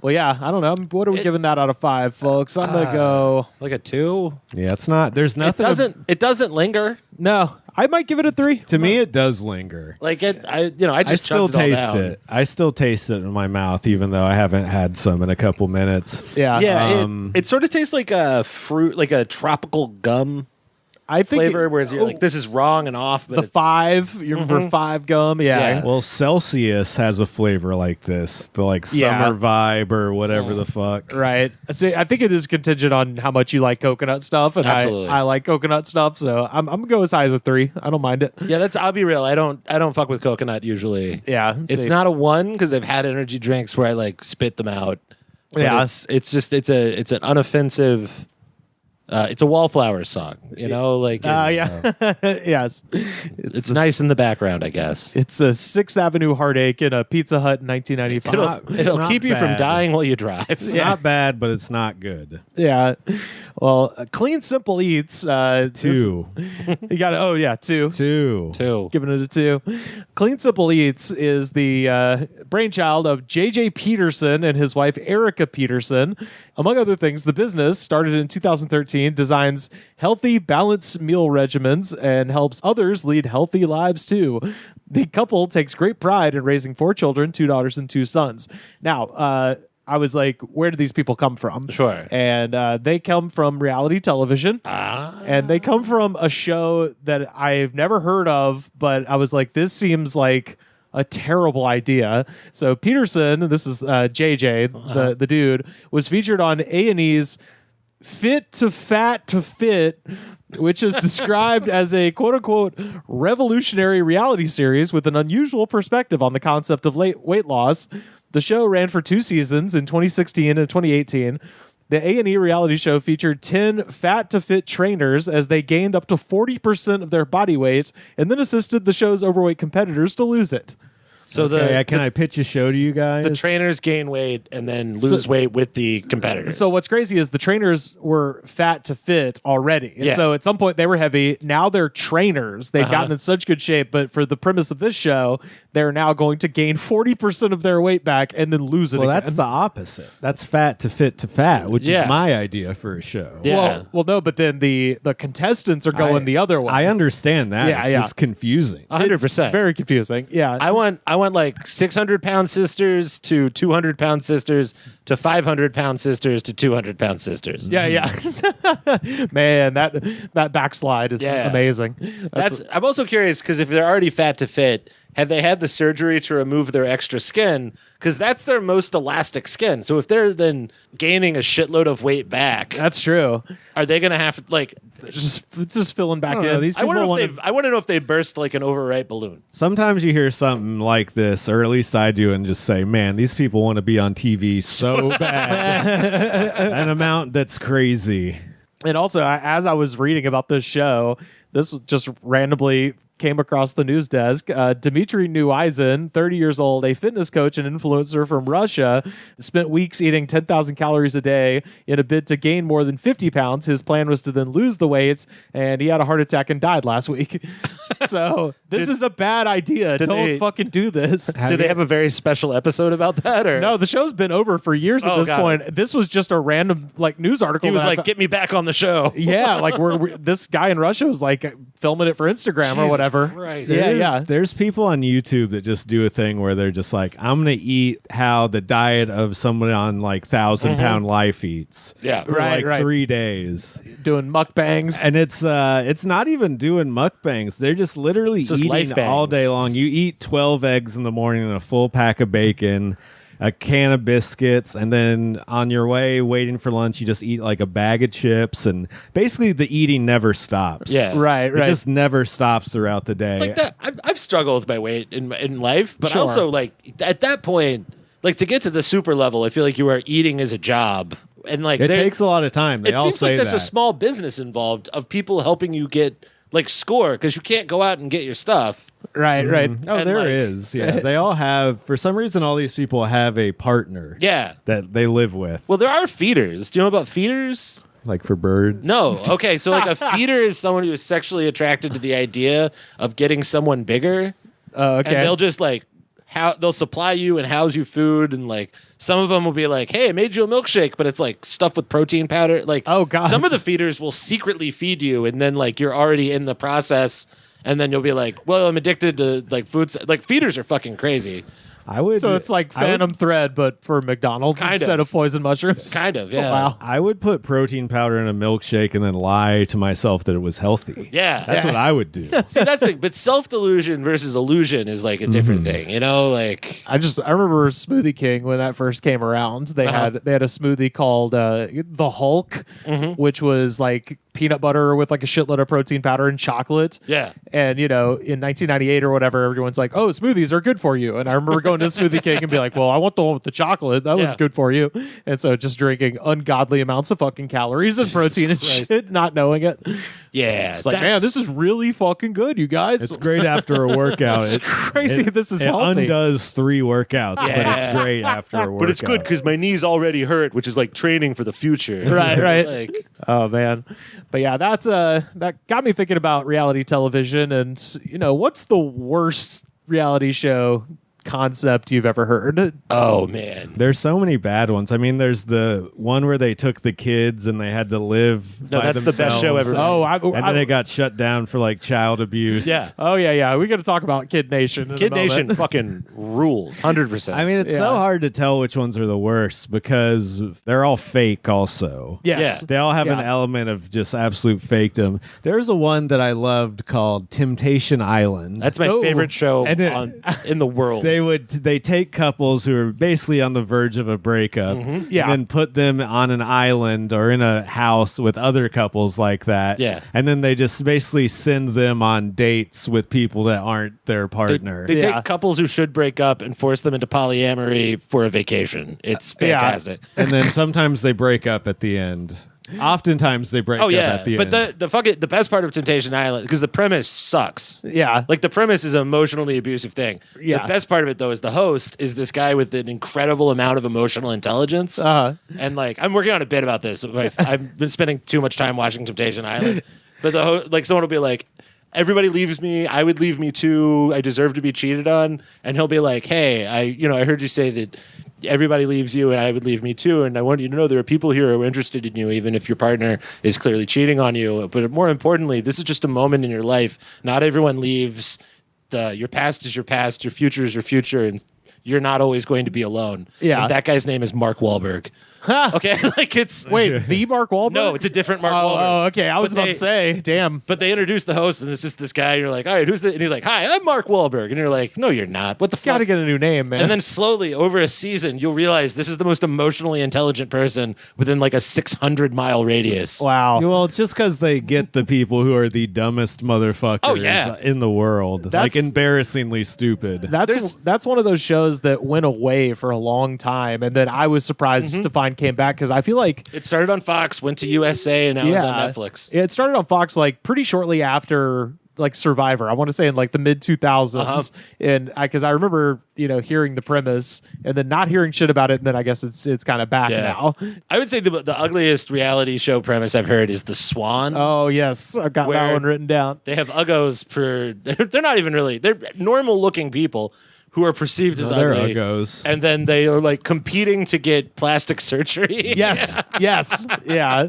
Well, yeah. I don't know. What are we giving that out of 5, folks? I'm gonna go. Like a 2. Yeah, it's not. There's nothing. It doesn't linger. No, I might give it a 3. To me, it does linger. Like I I just still chugged it all taste down. it. I still taste it in my mouth, even though I haven't had some in a couple minutes. Yeah. Yeah, Um, it sort of tastes like a fruit, like a tropical gum I think flavor, where you're like, this is wrong and off. But the it's, 5. You remember 5 gum? Yeah. Yeah. Well, Celsius has a flavor like this, the like Yeah. summer vibe or whatever the fuck. Right. See, I think it is contingent on how much you like coconut stuff, and Absolutely. I like coconut stuff, so I'm gonna go as high as a 3. I don't mind it. Yeah, I'll be real. I don't fuck with coconut usually. Yeah. It's See. not a 1 because I've had energy drinks where I like spit them out. But Yeah. it's just it's an unoffensive. It's a Wallflower song, you know. Like, yeah. Yes. it's nice in the background, I guess. It's a 6th Avenue heartache in a Pizza Hut in 1995. It'll not keep you from bad. dying while you drive. It's not bad, but it's not good. Yeah. Well, Clean Simple Eats. 2. You got it. Oh, yeah. 2. 2. Too. Giving it a 2. Clean Simple Eats is the brainchild of J.J. Peterson and his wife, Erica Peterson. Among other things, the business started in 2013 2013, designs healthy, balanced meal regimens and helps others lead healthy lives too. The couple takes great pride in raising 4 children, 2 daughters and 2 sons. Now, I was like, where do these people come from? Sure. And they come from reality television. And they come from a show that I've never heard of, but I was like, this seems like a terrible idea. So Peterson, this is JJ, the dude, was featured on A&E's Fit to Fat to Fit, which is described as a quote-unquote revolutionary reality series with an unusual perspective on the concept of weight loss. The show ran for 2 seasons in 2016 and 2018. The A&E reality show featured 10 fat-to-fit trainers as they gained up to 40% of their body weight and then assisted the show's overweight competitors to lose it. So can I pitch a show to you guys? The trainers gain weight and then lose weight with the competitors. So what's crazy is the trainers were fat to fit already. Yeah. So at some point they were heavy. Now they're trainers. They've gotten in such good shape. But for the premise of this show, they're now going to gain 40% of their weight back and then lose it again. Well, that's the opposite. That's fat to fit to fat, which is my idea for a show. Yeah. Well, no, but then the contestants are going the other way. I understand that. Yeah, it's just confusing. 100%. Very confusing. Yeah. I want like 600-pound sisters to 200-pound sisters to 500-pound sisters to 200-pound sisters. Yeah. Man, that backslide is amazing. I'm also curious because if they're already fat to fit, have they had the surgery to remove their extra skin? Because that's their most elastic skin. So if they're then gaining a shitload of weight back, That's true. are they going to have like? Just filling back in. I want to know if they burst like an overripe balloon. Sometimes you hear something like this, or at least I do, and just say, man, these people want to be on TV so bad. An amount that's crazy. And also, as I was reading about this show, this was just randomly came across the news desk. Dmitry Nuizin, 30 years old, a fitness coach and influencer from Russia, spent weeks eating 10,000 calories a day in a bid to gain more than 50 pounds. His plan was to then lose the weight, and he had a heart attack and died last week. So this is a bad idea. Don't fucking do this. Did they have a very special episode about that? Or No, the show's been over for years at this point. This was just a random news article. He was like, "Get me back on the show." Yeah, like this guy in Russia was like filming it for Instagram or whatever. Christ. Yeah. There's people on YouTube that just do a thing where they're just like, I'm going to eat how the diet of someone on like 1,000-pound life eats. Yeah. For Right. 3 days. Doing mukbangs. And it's not even doing mukbangs. They're just literally just eating life bangs. all day long. You eat 12 eggs in the morning and a full pack of bacon, a can of biscuits, and then on your way waiting for lunch, you just eat like a bag of chips, and basically the eating never stops. Yeah. Right. It just never stops throughout the day. Like that. I've struggled with my weight in life, but Sure. also like at that point, like to get to the super level, I feel like you are eating as a job, and like It takes a lot of time. They it all seems say like there's that. a small business involved of people helping you get like score because you can't go out and get your stuff. Right. Oh, And, there like- is. Yeah, they all have. For some reason, all these people have a partner. Yeah. that they live with. Well, there are feeders. Do you know about feeders? Like for birds. No. Okay. So like a feeder is someone who is sexually attracted to the idea of getting someone bigger. Okay. And they'll just like they'll supply you and house you food, and like some of them will be like, "Hey, I made you a milkshake," but it's like stuffed with protein powder. Like, Oh, God. some of the feeders will secretly feed you, and then like you're already in the process, and then you'll be like, "Well, I'm addicted to like foods." Like feeders are fucking crazy. I would. So it's like Phantom Thread, but for McDonald's Kind instead of. of poison mushrooms. Kind of, yeah. Oh, wow. I would put protein powder in a milkshake and then lie to myself that it was healthy. Yeah. That's what I would do. See, that's the thing. But self-delusion versus illusion is like a different thing, you know? Like, I remember Smoothie King when that first came around. They had a smoothie called the Hulk, which was like peanut butter with like a shitload of protein powder and chocolate. yeah. And, in 1998 or whatever, everyone's like, oh, smoothies are good for you. And I remember going to Smoothie King and be like, well, I want the one with the chocolate. That one's good for you. And so just drinking ungodly amounts of fucking calories and protein and shit, not knowing it. Yeah. It's like, man, this is really fucking good, you guys. It's great after a workout. It's crazy this is it healthy. undoes 3 workouts, but it's great after a workout. But it's good because my knees already hurt, which is like training for the future. Right. Like, Oh man, but yeah, that got me thinking about reality television, and what's the worst reality show concept you've ever heard? Oh man, There's so many bad ones. I mean, there's the one where they took the kids and they had to live No, by that's the best show themselves. ever. Oh, And then it got shut down for like child abuse. Yeah. oh yeah. We got to talk about Kid Nation. In Kid a moment. Nation fucking rules, 100%. I mean, it's so hard to tell which ones are the worst because they're all fake also. Yes. Yeah. They all have an Yeah. element of just absolute fakedom. There's a one that I loved called Temptation Island. that's my favorite show And it- in the world. They take couples who are basically on the verge of a breakup Yeah. and then put them on an island or in a house with other couples like that. Yeah. And then they just basically send them on dates with people that aren't their partner. They Yeah. take couples who should break up and force them into polyamory for a vacation. It's fantastic. And then sometimes they break up at the end. Oftentimes they break Oh up yeah, at the but end. the best part of Temptation Island, because the premise sucks. Yeah. Like the premise is an emotionally abusive thing. Yeah. The best part of it though is the host is this guy with an incredible amount of emotional intelligence. And like I'm working on a bit about this. I've been spending too much time watching Temptation Island. But like someone will be like, everybody leaves me. I would leave me too. I deserve to be cheated on. And he'll be like, hey, I heard you say that everybody leaves you and I would leave me too. And I want you to know there are people here who are interested in you, even if your partner is clearly cheating on you. But more importantly, this is just a moment in your life. Not everyone leaves. Your past is your past. Your future is your future. And you're not always going to be alone. Yeah. And that guy's name is Mark Wahlberg. Okay, like it's Wait, the Mark Wahlberg? no, it's a different Mark Wahlberg. Oh, okay. I was But about to say, damn. But they introduce the host, and it's just this guy. You're like, all right, who's the? And he's like, hi, I'm Mark Wahlberg. And you're like, no, you're not. What the Got fuck? to get a new name, man. And then slowly, over a season, you'll realize this is the most emotionally intelligent person within like a 600-mile radius. wow. Well, it's just because they get the people who are the dumbest motherfuckers Oh, yeah. in the world. That's- Like embarrassingly stupid. That's one of those shows that went away for a long time, and then I was surprised Mm-hmm. to find came back because I feel like It started on Fox, went to USA, and now it's on Netflix. It started on Fox like pretty shortly after like Survivor. I want to say in like the mid 2000s, Uh-huh. and because I remember hearing the premise and then not hearing shit about it, and then I guess it's kind of back Yeah. now. I would say the ugliest reality show premise I've heard is The Swan. Oh yes, I've got that Where- one written down. They have uggos per. They're not even really. They're normal-looking people who are perceived as They're ugly. uggos. And then they are like competing to get plastic surgery. Yes, yes, yeah.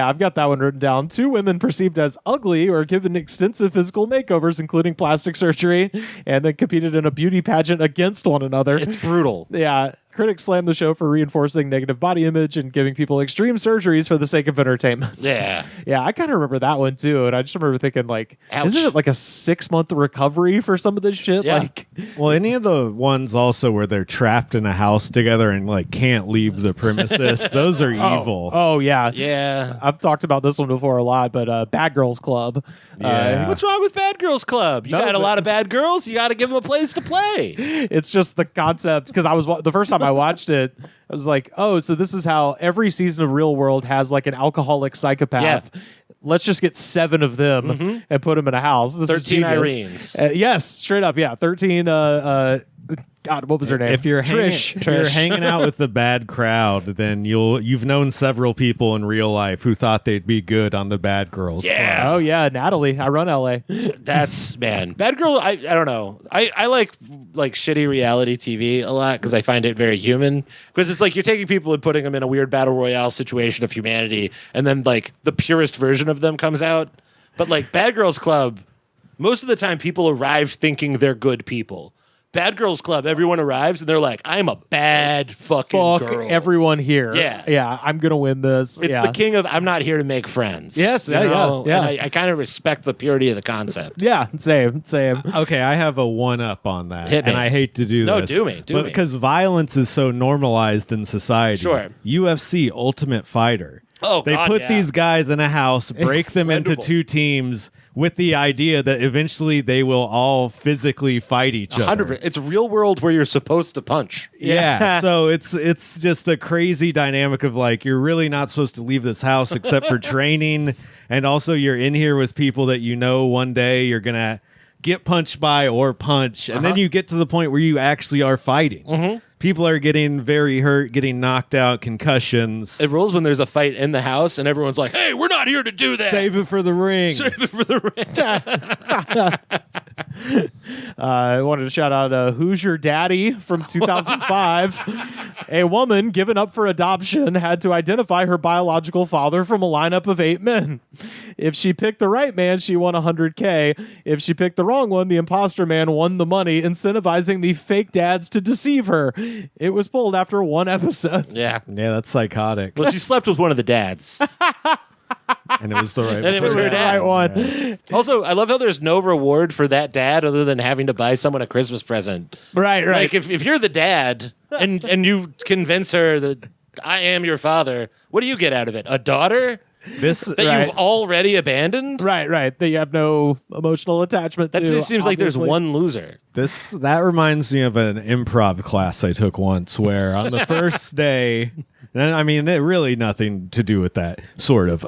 I've got that one written down. 2 women perceived as ugly or given extensive physical makeovers, including plastic surgery, and then competed in a beauty pageant against one another. It's brutal. Yeah. Critics slammed the show for reinforcing negative body image and giving people extreme surgeries for the sake of entertainment. Yeah. Yeah, I kind of remember that one too, and I just remember thinking like, Ouch. isn't it like a 6-month recovery for some of this shit? Yeah. Like, Well, any of the ones also where they're trapped in a house together and like can't leave the premises, those are evil. oh yeah, Yeah. I've talked about this one before a lot, but Bad Girls Club. Yeah. What's wrong with Bad Girls Club? You No, got a but- lot of bad girls. You got to give them a place to play. It's just the concept because I was the first time I watched it, I was like, oh, so this is how every season of Real World has like an alcoholic psychopath. Yeah. Let's just get 7 of them and put them in a house. This is 13 genius. Irenes. Yes, straight up. Yeah, 13. God, what was her name? If you're Trish. if you're hanging out with the bad crowd, then you've known several people in real life who thought they'd be good on the Bad Girls Yeah. Club. Oh yeah, Natalie. I run LA. That's man. Bad Girl. I don't know. I like shitty reality TV a lot because I find it very human. Because it's like you're taking people and putting them in a weird battle royale situation of humanity, and then like the purest version of them comes out. But like Bad Girls Club, most of the time people arrive thinking they're good people. Bad Girls Club, everyone arrives and they're like, I'm a bad fucking Fuck girl. everyone here. Yeah. Yeah, I'm gonna win this. It's yeah. the king of I'm not here to make friends. Yes, You yeah, know? yeah. And I kind of respect the purity of the concept. Yeah, same. Okay, I have a one-up on that, Hit me. and I hate to do No, this. do me. but because violence is so normalized in society. Sure. UFC Ultimate Fighter. Oh, They God, put yeah. these guys in a house, break them into Incredible. 2 teams with the idea that eventually they will all physically fight each other. 100%. It's real world where you're supposed to punch. Yeah, so it's just a crazy dynamic of like you're really not supposed to leave this house except for training, and also you're in here with people that you know one day you're gonna get punched by or punch, and then you get to the point where you actually are fighting. People are getting very hurt, getting knocked out, concussions. It rules when there's a fight in the house and everyone's like, hey, we're not here to do that. Save it for the ring. Save it for the ring. I wanted to shout out Who's Your Daddy from 2005. A woman given up for adoption had to identify her biological father from a lineup of 8 men. If she picked the right man, she won $100K. If she picked the wrong one, the imposter man won the money, incentivizing the fake dads to deceive her. It was pulled after 1 episode. Yeah. Yeah, that's psychotic. Well, she slept with one of the dads. And it was the right And it was her dad. Right one. Yeah. Also, I love how there's no reward for that dad other than having to buy someone a Christmas present. Right. Like, if you're the dad and you convince her that I am your father, what do you get out of it? A daughter? This That you've already abandoned? Right. That you have no emotional attachment That to. just seems like there's obviously. one loser. that reminds me of an improv class I took once, where on the first day, and I mean, it really nothing to do with that, sort of.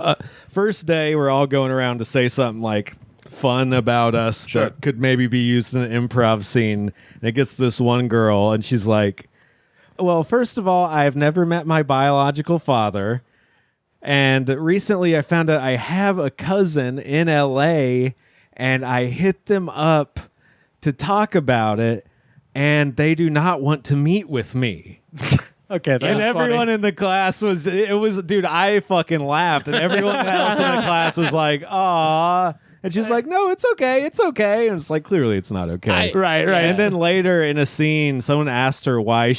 First day, we're all going around to say something like fun about us that could maybe be used in an improv scene. And it gets this one girl, and she's like, well, first of all, I've never met my biological father. And recently I found out I have a cousin in LA, and I hit them up to talk about it, and they do not want to meet with me. Okay, that's And everyone in the class dude, I fucking laughed, and everyone else in the class was like, "Aw." And she's like, "No, it's okay. It's okay." And it's like, clearly it's not okay. Right. And then later in a scene, someone asked her why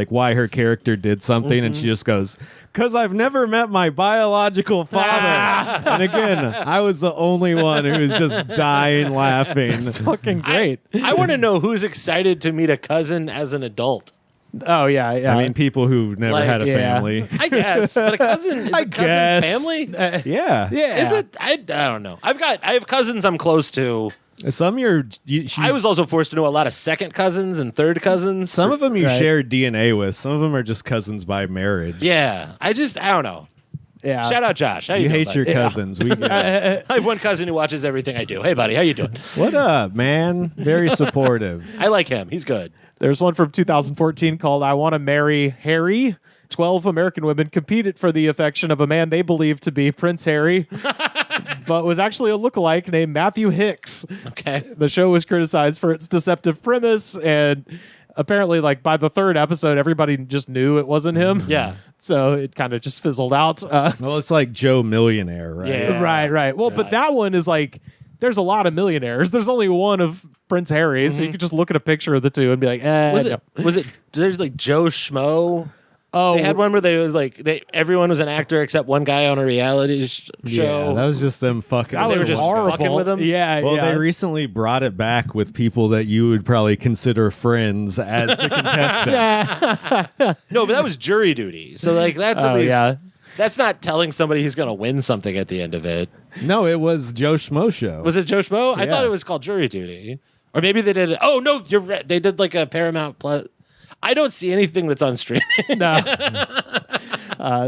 why her character did something, and she just goes, "'Cause I've never met my biological father." And again, I was the only one who was just dying laughing. It's fucking great. I want to know who's excited to meet a cousin as an adult. Oh yeah. I mean, people who never Like, had a yeah. family. I guess, but a cousin is a cousin guess. family. Yeah. Is it? I don't know. I have cousins I'm close to. Some I was also forced to know a lot of second cousins and third cousins. some of them you Right. share DNA with. Some of them are just cousins by marriage. Yeah, I don't know. Yeah. Shout out Josh. How You doing, hate your buddy? cousins. We get it. I have one cousin who watches everything I do. Hey, buddy, how you doing? What up, man? Very supportive. I like him. He's good. There's one from 2014 called I Want to Marry Harry. 12 American women competed for the affection of a man they believed to be Prince Harry, but was actually a lookalike named Matthew Hicks. Okay. The show was criticized for its deceptive premise, and apparently, like, by the 3rd episode, everybody just knew it wasn't him. Yeah. So it kind of just fizzled out. Well, it's like Joe Millionaire, right? Yeah. Right. Well, but that one is like, there's a lot of millionaires. There's only one of Prince Harry, so you could just look at a picture of the two and be like, Was it? There's like Joe Schmo. Oh, They had one where everyone was an actor except one guy on a reality show. Yeah, that was just them fucking. They were just fucking with him. Yeah, Well, yeah. they recently brought it back with people that you would probably consider friends as the contestants. No, but that was jury duty. So like that's at least yeah. that's not telling somebody he's going to win something at the end of it. No, it was Joe Schmo show. Was it Joe Schmo? I Yeah. thought it was called jury duty, or maybe they did it. Oh no, you're right. They did like a Paramount Plus. I don't see anything that's on streaming. No.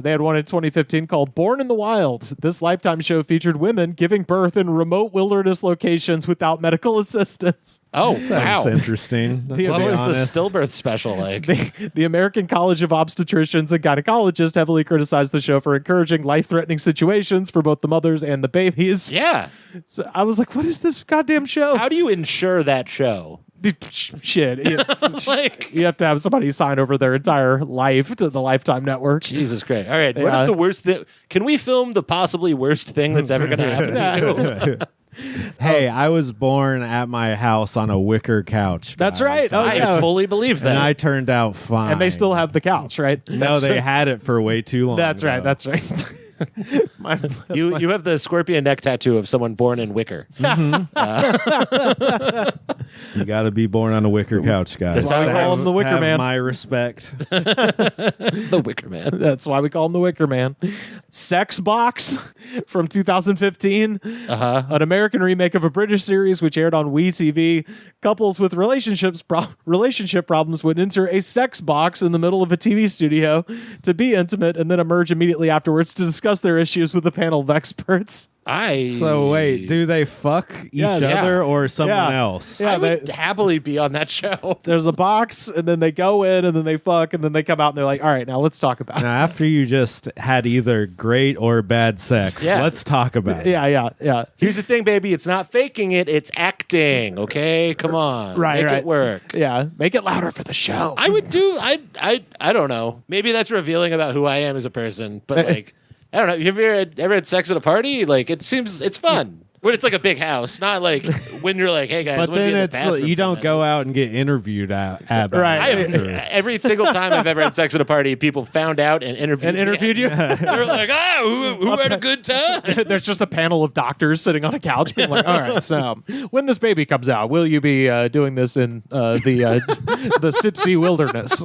They had one in 2015 called Born in the Wild. This Lifetime show featured women giving birth in remote wilderness locations without medical assistance. Oh Sounds wow! interesting. to What be was honest. the stillbirth special like? The American College of Obstetricians and Gynecologists heavily criticized the show for encouraging life-threatening situations for both the mothers and the babies. Yeah. So I was like, what is this goddamn show? How do you insure that show? Shit. Like, You have to have somebody sign over their entire life to the Lifetime Network. Jesus Christ! All right, what Yeah. if the worst thing? Can we film the possibly worst thing that's ever going to happen to you? Hey, I was born at my house on a wicker couch. That's guys. right. Oh, I yeah. fully believe that. And I turned out fine. And they still have the couch, right? No, they had it for way too long. That's right. though. That's right. You have the scorpion neck tattoo of someone born in wicker. You got to be born on a wicker couch, guys. That's why we To call have- him the Wicker have Man. My respect. The Wicker Man. That's why we call him the Wicker Man. Sex Box from 2015. An American remake of a British series which aired on WeTV. Couples with relationship problems would enter a sex box in the middle of a TV studio to be intimate and then emerge immediately afterwards to discuss discuss their issues with a panel of experts. So wait, do they fuck each other or someone else? Yeah, I would happily be on that show. There's a box, and then they go in, and then they fuck, and then they come out, and they're like, all right, now let's talk about it. Now, after you just had either great or bad sex, let's talk about it. Yeah. Here's the thing, baby. It's not faking it. It's acting. Okay? Come on. Make it work. Yeah. Make it louder for the show. I would do... I don't know. Maybe that's revealing about who I am as a person, but like... I don't know. Have you ever had sex at a party? Like, it seems it's fun. When it's like a big house, not like when you're like, hey guys, but then it's like, you don't go out and get interviewed at every single time I've ever had sex at a party, people found out and interviewed you. They're like, who had a good time? There's just a panel of doctors sitting on a couch being like, all right, so when this baby comes out, will you be doing this in the Sipsey wilderness?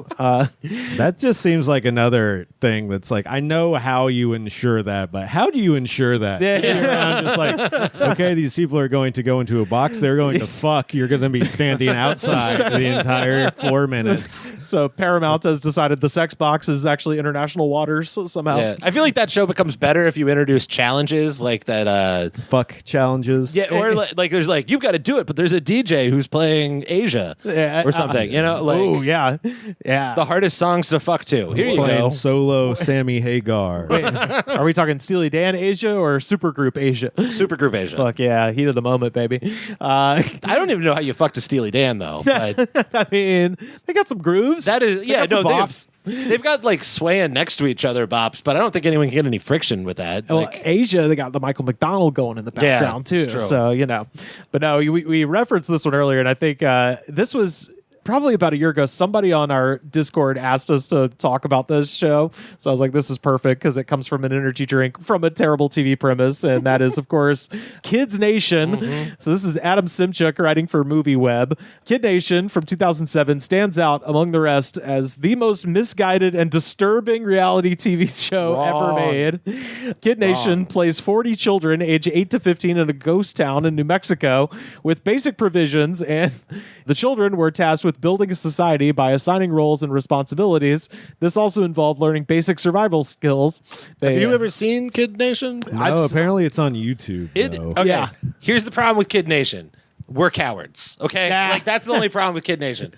That just seems like another thing that's like, I know how you ensure that, but how do you ensure that? I'm just like, okay, these people are going to go into a box. They're going to fuck. You're going to be standing outside the entire 4 minutes. So Paramount has decided the sex box is actually international waters somehow. Yeah. I feel like that show becomes better if you introduce challenges like that. Fuck challenges. Yeah, or like there's like, you've got to do it, but there's a DJ who's playing Asia or something. Oh, yeah. The hardest songs to fuck to. Here you playing go. solo Sammy Hagar. Wait, are we talking Steely Dan Asia or Supergroup Asia? Supergroup Asia. Fuck yeah, heat of the moment, baby. I don't even know how you fucked a Steely Dan though. But I mean, they got some grooves. that is, yeah, got some no, bops. they've got like swaying next to each other bops, but I don't think anyone can get any friction with that. Well, Like, Asia, they got the Michael McDonald going in the background too. it's true. So, but no, we referenced this one earlier, and I think this was probably about a year ago. Somebody on our Discord asked us to talk about this show. So I was like, this is perfect because it comes from an energy drink from a terrible TV premise. And that is, of course, Kids Nation. Mm-hmm. So this is Adam Simchuk writing for MovieWeb. Kid Nation from 2007 stands out among the rest as the most misguided and disturbing reality TV show ever made. Kid Nation plays 40 children aged 8 to 15 in a ghost town in New Mexico with basic provisions, and the children were tasked with building a society by assigning roles and responsibilities. This also involved learning basic survival skills. Have you ever seen Kid Nation? No, apparently it's on YouTube. Okay. Yeah. Here's the problem with Kid Nation. We're cowards, okay? Like, that's the only problem with Kid Nation.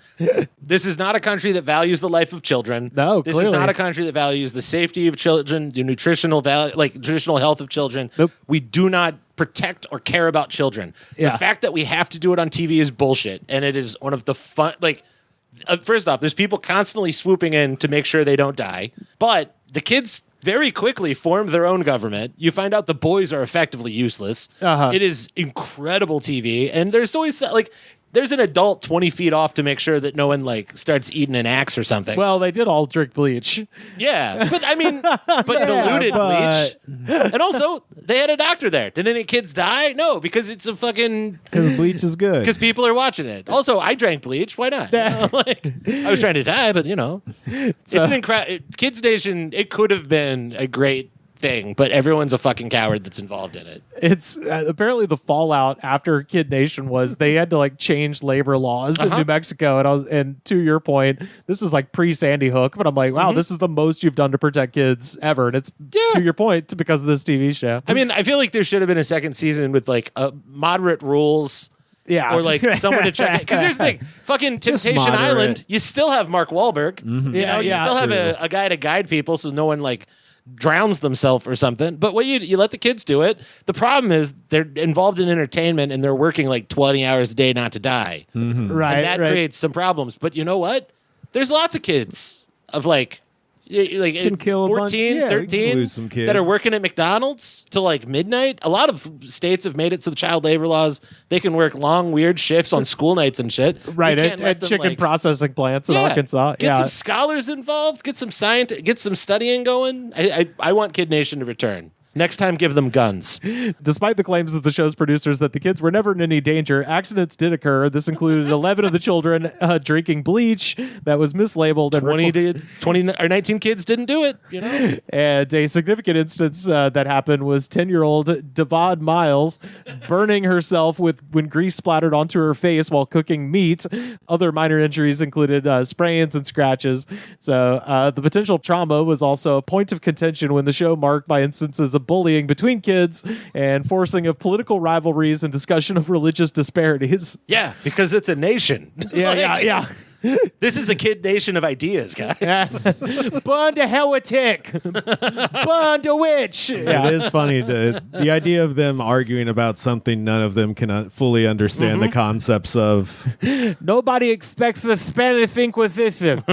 This is not a country that values the life of children. No, This clearly. is not a country that values the safety of children, the nutritional health of children. Nope. We do not protect or care about children. Yeah. The fact that we have to do it on TV is bullshit, and it is one of the fun... first off, there's people constantly swooping in to make sure they don't die, but the kids very quickly formed their own government. You find out the boys are effectively useless. Uh-huh. It is incredible TV, and there's always there's an adult 20 feet off to make sure that no one starts eating an axe or something. Well, they did all drink bleach. Yeah, but I mean, diluted bleach, and also they had a doctor there. Did any kids die? No, because it's a fucking Because bleach is good. because people are watching it. Also, I drank bleach. Why not? I was trying to die, but it's an incredible Kids Nation. It could have been a great thing, but everyone's a fucking coward that's involved in it. It's apparently the fallout after Kid Nation was they had to change labor laws in New Mexico, and to your point, this is pre Sandy Hook, but I'm like, wow, this is the most you've done to protect kids ever, and it's to your point because of this TV show. I mean, I feel like there should have been a second season with moderate rules. Yeah, Or someone to check it. Because here's the thing, fucking Temptation moderate. Island, you still have Mark Wahlberg. Mm-hmm. You still have a guy to guide people so no one drowns themselves or something. But you let the kids do it. The problem is they're involved in entertainment and they're working 20 hours a day not to die. Mm-hmm. right, And that right. creates some problems. But you know what? There's lots of kids of can kill a bunch- 14, yeah, you can 13 lose some kids. that are working at McDonald's till midnight. A lot of states have made it so the child labor laws, they can work long, weird shifts on school nights and shit. Right, You can't let at them, chicken processing plants in Arkansas. Get some scholars involved, get some studying going. I want Kid Nation to return. Next time, give them guns. Despite the claims of the show's producers that the kids were never in any danger, accidents did occur. This included 11 of the children drinking bleach that was mislabeled. 20 or 19 kids didn't do it, you know? And a significant instance that happened was 10-year-old Devon Miles burning herself when grease splattered onto her face while cooking meat. Other minor injuries included sprains and scratches. So the potential trauma was also a point of contention when the show marked by instances of bullying between kids and forcing of political rivalries and discussion of religious disparities. Yeah, because it's a nation. Yeah. This is a kid nation of ideas, guys. Bond a heretic. Bond a witch. Yeah. It is funny. The idea of them arguing about something none of them can fully understand the concepts of. Nobody expects the Spanish Inquisition.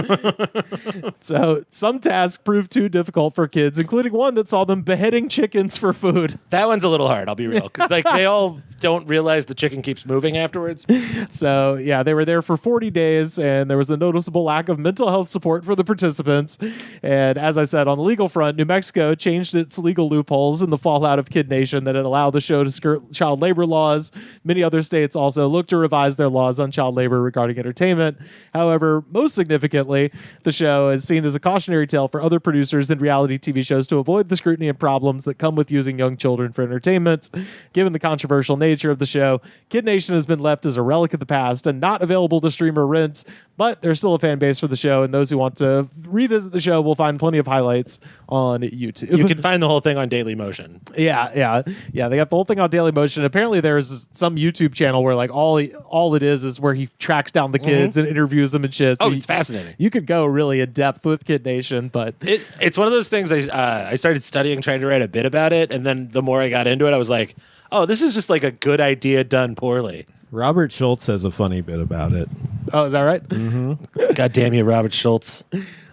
So some tasks proved too difficult for kids, including one that saw them beheading chickens for food. That one's a little hard, I'll be real. Because they all don't realize the chicken keeps moving afterwards. So, yeah, they were there for 40 days, and there was a noticeable lack of mental health support for the participants. And as I said, on the legal front, New Mexico changed its legal loopholes in the fallout of Kid Nation that had allowed the show to skirt child labor laws. Many other states also looked to revise their laws on child labor regarding entertainment. However, most significantly, the show is seen as a cautionary tale for other producers and reality TV shows to avoid the scrutiny and problems that come with using young children for entertainment. Given the controversial nature of the show, Kid Nation has been left as a relic of the past and not available to stream or rent, but there's still a fan base for the show, and those who want to revisit the show will find plenty of highlights on YouTube. You can find the whole thing on Daily Motion. Yeah. They got the whole thing on Daily Motion. Apparently, there's some YouTube channel where like all it is where he tracks down the kids and interviews them and shit. So it's fascinating. You could go really in depth with Kid Nation, but it's one of those things. I started studying, trying to write a bit about it, and then the more I got into it, I was like, oh, this is just like a good idea done poorly. Robert Schultz has a funny bit about it. Oh, is that right? Mm-hmm. God damn you, Robert Schultz.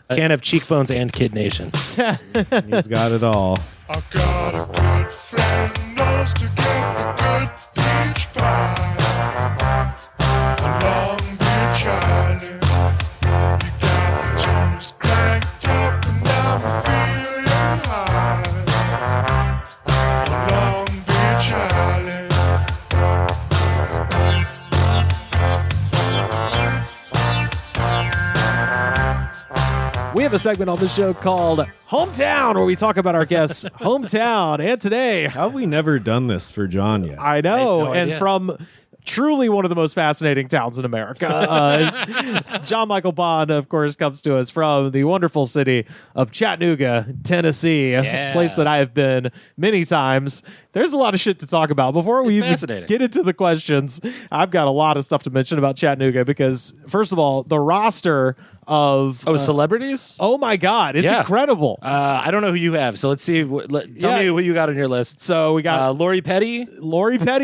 Can't have cheekbones and Kid Nation. He's got it all. I've got a good friend, knows to get the good peach pie. A Long Beach Island. You got the juice cranked up and I'm feeling high. A Long Beach Island. We have a segment on this show called Hometown, where we talk about our guests' hometown. And today, how have we never done this for John yet? I know. No and idea. From truly one of the most fascinating towns in America. John Michael Bond, of course, comes to us from the wonderful city of Chattanooga, Tennessee, a place that I have been many times. There's a lot of shit to talk about. Before we even get into the questions, I've got a lot of stuff to mention about Chattanooga because, first of all, the roster of celebrities? Oh my God, it's incredible. I don't know who you have, so let's see. Tell me what you got on your list. So we got Lori Petty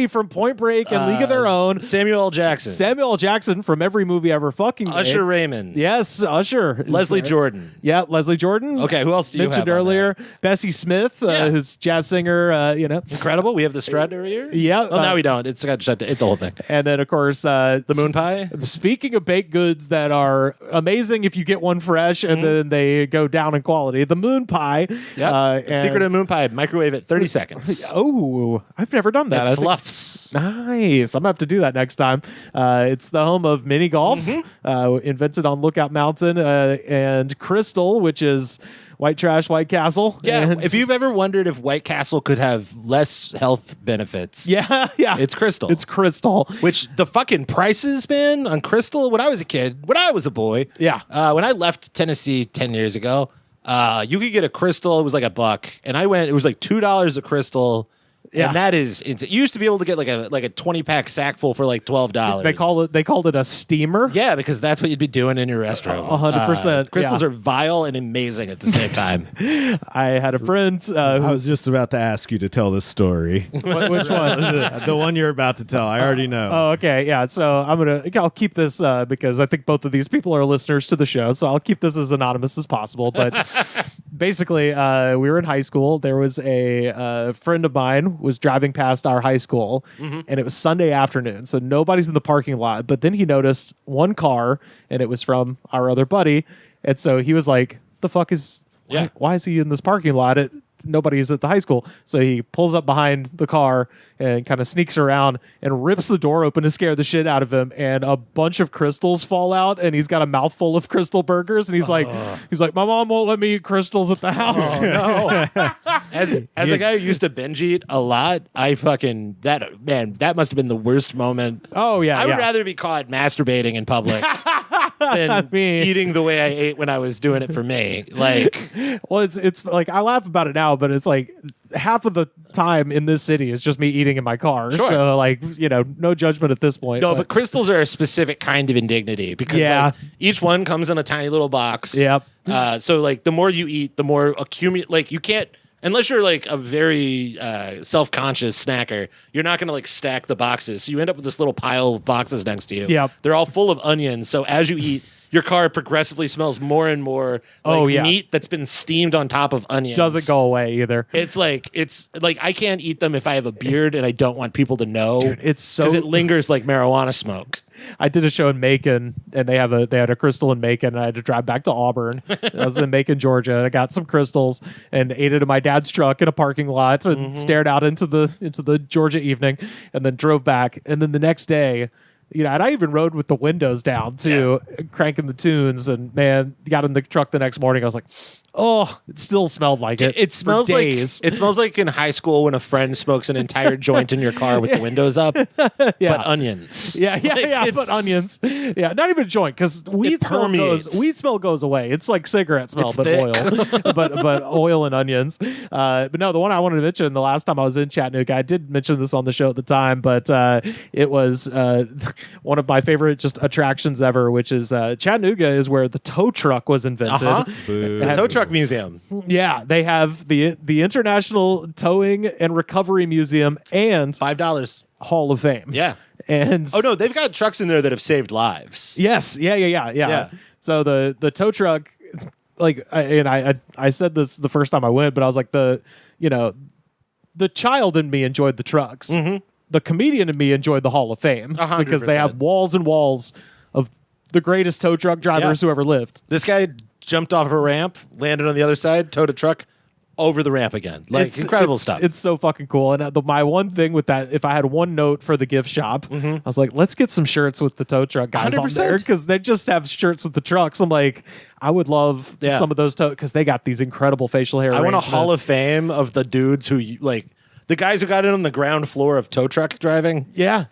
from Point Break and League of Their Own. Samuel L. Jackson from every movie ever fucking made. Usher Raymond. Yes, Usher. Leslie Jordan. Yeah, Leslie Jordan. Okay, who else do you mentioned have earlier? Bessie Smith, who's jazz singer. Incredible. We have the Strut here. Yeah. Well, now we don't. It's got shut down. It's a whole thing. And then, of course, the moon pie. Speaking of baked goods that are amazing if you get one fresh and then they go down in quality, the moon pie. Yeah. Secret of moon pie. Microwave it 30 seconds. Oh, I've never done that. It fluffs. Nice. I'm going to have to do that next time. It's the home of mini golf, invented on Lookout Mountain, and Crystal, which is White Trash, White Castle. Yeah, and if you've ever wondered if White Castle could have less health benefits. Yeah. It's Crystal. It's Crystal. Which the fucking prices, man, on Crystal, when I was a kid, when I was a boy. Yeah. When I left Tennessee 10 years ago, you could get a Crystal. It was like $1. And it was like $2 a Crystal. Yeah. And that is, you used to be able to get like a 20-pack sack full for like $12. They called it a steamer. Yeah, because that's what you'd be doing in your restroom. 100%. Crystals are vile and amazing at the same time. I had a friend. I was just about to ask you to tell this story. Which one? The one you're about to tell. I already know. Oh, okay. Yeah. So I'll keep this because I think both of these people are listeners to the show. So I'll keep this as anonymous as possible. But basically, we were in high school. There was a friend of mine was driving past our high school, and it was Sunday afternoon, so nobody's in the parking lot. But then he noticed one car, and it was from our other buddy, and so he was like, "The fuck is? Why is he in this parking lot at nobody's at the high school. So he pulls up behind the car and kind of sneaks around and rips the door open to scare the shit out of him. And a bunch of crystals fall out, and he's got a mouthful of crystal burgers. And he's like, my mom won't let me eat crystals at the house. Oh, no. As a guy who used to binge eat a lot, that must have been the worst moment. Oh yeah, I would rather be caught masturbating in public than eating the way I ate when I was doing it for me. Like, well, it's like I laugh about it now, but it's like half of the time in this city is just me eating in my car. Sure. So like, no judgment at this point. No, but crystals are a specific kind of indignity because like, each one comes in a tiny little box. Yep. So like the more you eat, the more accumulate. Like you can't. Unless you're like a very self-conscious snacker, you're not going to like stack the boxes. So you end up with this little pile of boxes next to you. Yep. They're all full of onions. So as you eat, your car progressively smells more and more like meat that's been steamed on top of onions. Doesn't go away either. It's like I can't eat them if I have a beard and I don't want people to know. Dude, it's so because it lingers like marijuana smoke. I did a show in Macon, and they had a crystal in Macon, and I had to drive back to Auburn. I was in Macon, Georgia. I got some crystals and ate it in my dad's truck in a parking lot and stared out into the Georgia evening, and then drove back. And then the next day, and I even rode with the windows down too, cranking the tunes. And man, got in the truck the next morning. I was like, oh, it still smelled like it. It smells like it smells like in high school when a friend smokes an entire joint in your car with the windows up, but onions. But onions. Yeah, not even a joint because weed smell goes away. It's like cigarette smell, but thick. oil, but oil and onions. But no, the one I wanted to mention the last time I was in Chattanooga, I did mention this on the show at the time, but it was one of my favorite just attractions ever, which is Chattanooga is where the tow truck was invented. The tow truck museum. Yeah, they have the International Towing and Recovery Museum and $5 Hall of Fame. Yeah. And no, they've got trucks in there that have saved lives. Yes. Yeah. So the tow truck, like, I said this the first time I went, but I was like the child in me enjoyed the trucks. Mm-hmm. The comedian in me enjoyed the Hall of Fame 100%. Because they have walls and walls of the greatest tow truck drivers who ever lived. This guy jumped off a ramp, landed on the other side, towed a truck over the ramp again. Like, incredible stuff. It's so fucking cool. And my one thing with that, if I had one note for the gift shop, I was like, let's get some shirts with the tow truck guys 100%. On there because they just have shirts with the trucks. I'm like, I would love some of those because they got these incredible facial hair. I want a Hall of Fame of the dudes who like the guys who got in on the ground floor of tow truck driving. Yeah.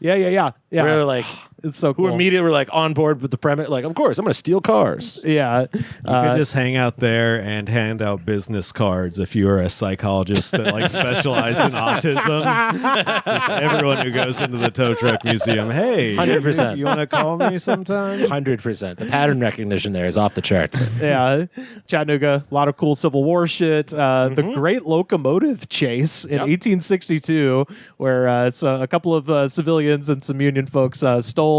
Where like it's so cool. Who immediately were like on board with the premise, like, of course, I'm going to steal cars. Yeah. You could just hang out there and hand out business cards if you are a psychologist that like specializes in autism. Just everyone who goes into the tow truck museum, hey, 100%. You want to call me sometime? 100%. The pattern recognition there is off the charts. Yeah. Chattanooga, a lot of cool Civil War shit. The Great Locomotive Chase in 1862, where it's a couple of civilians and some Union folks stole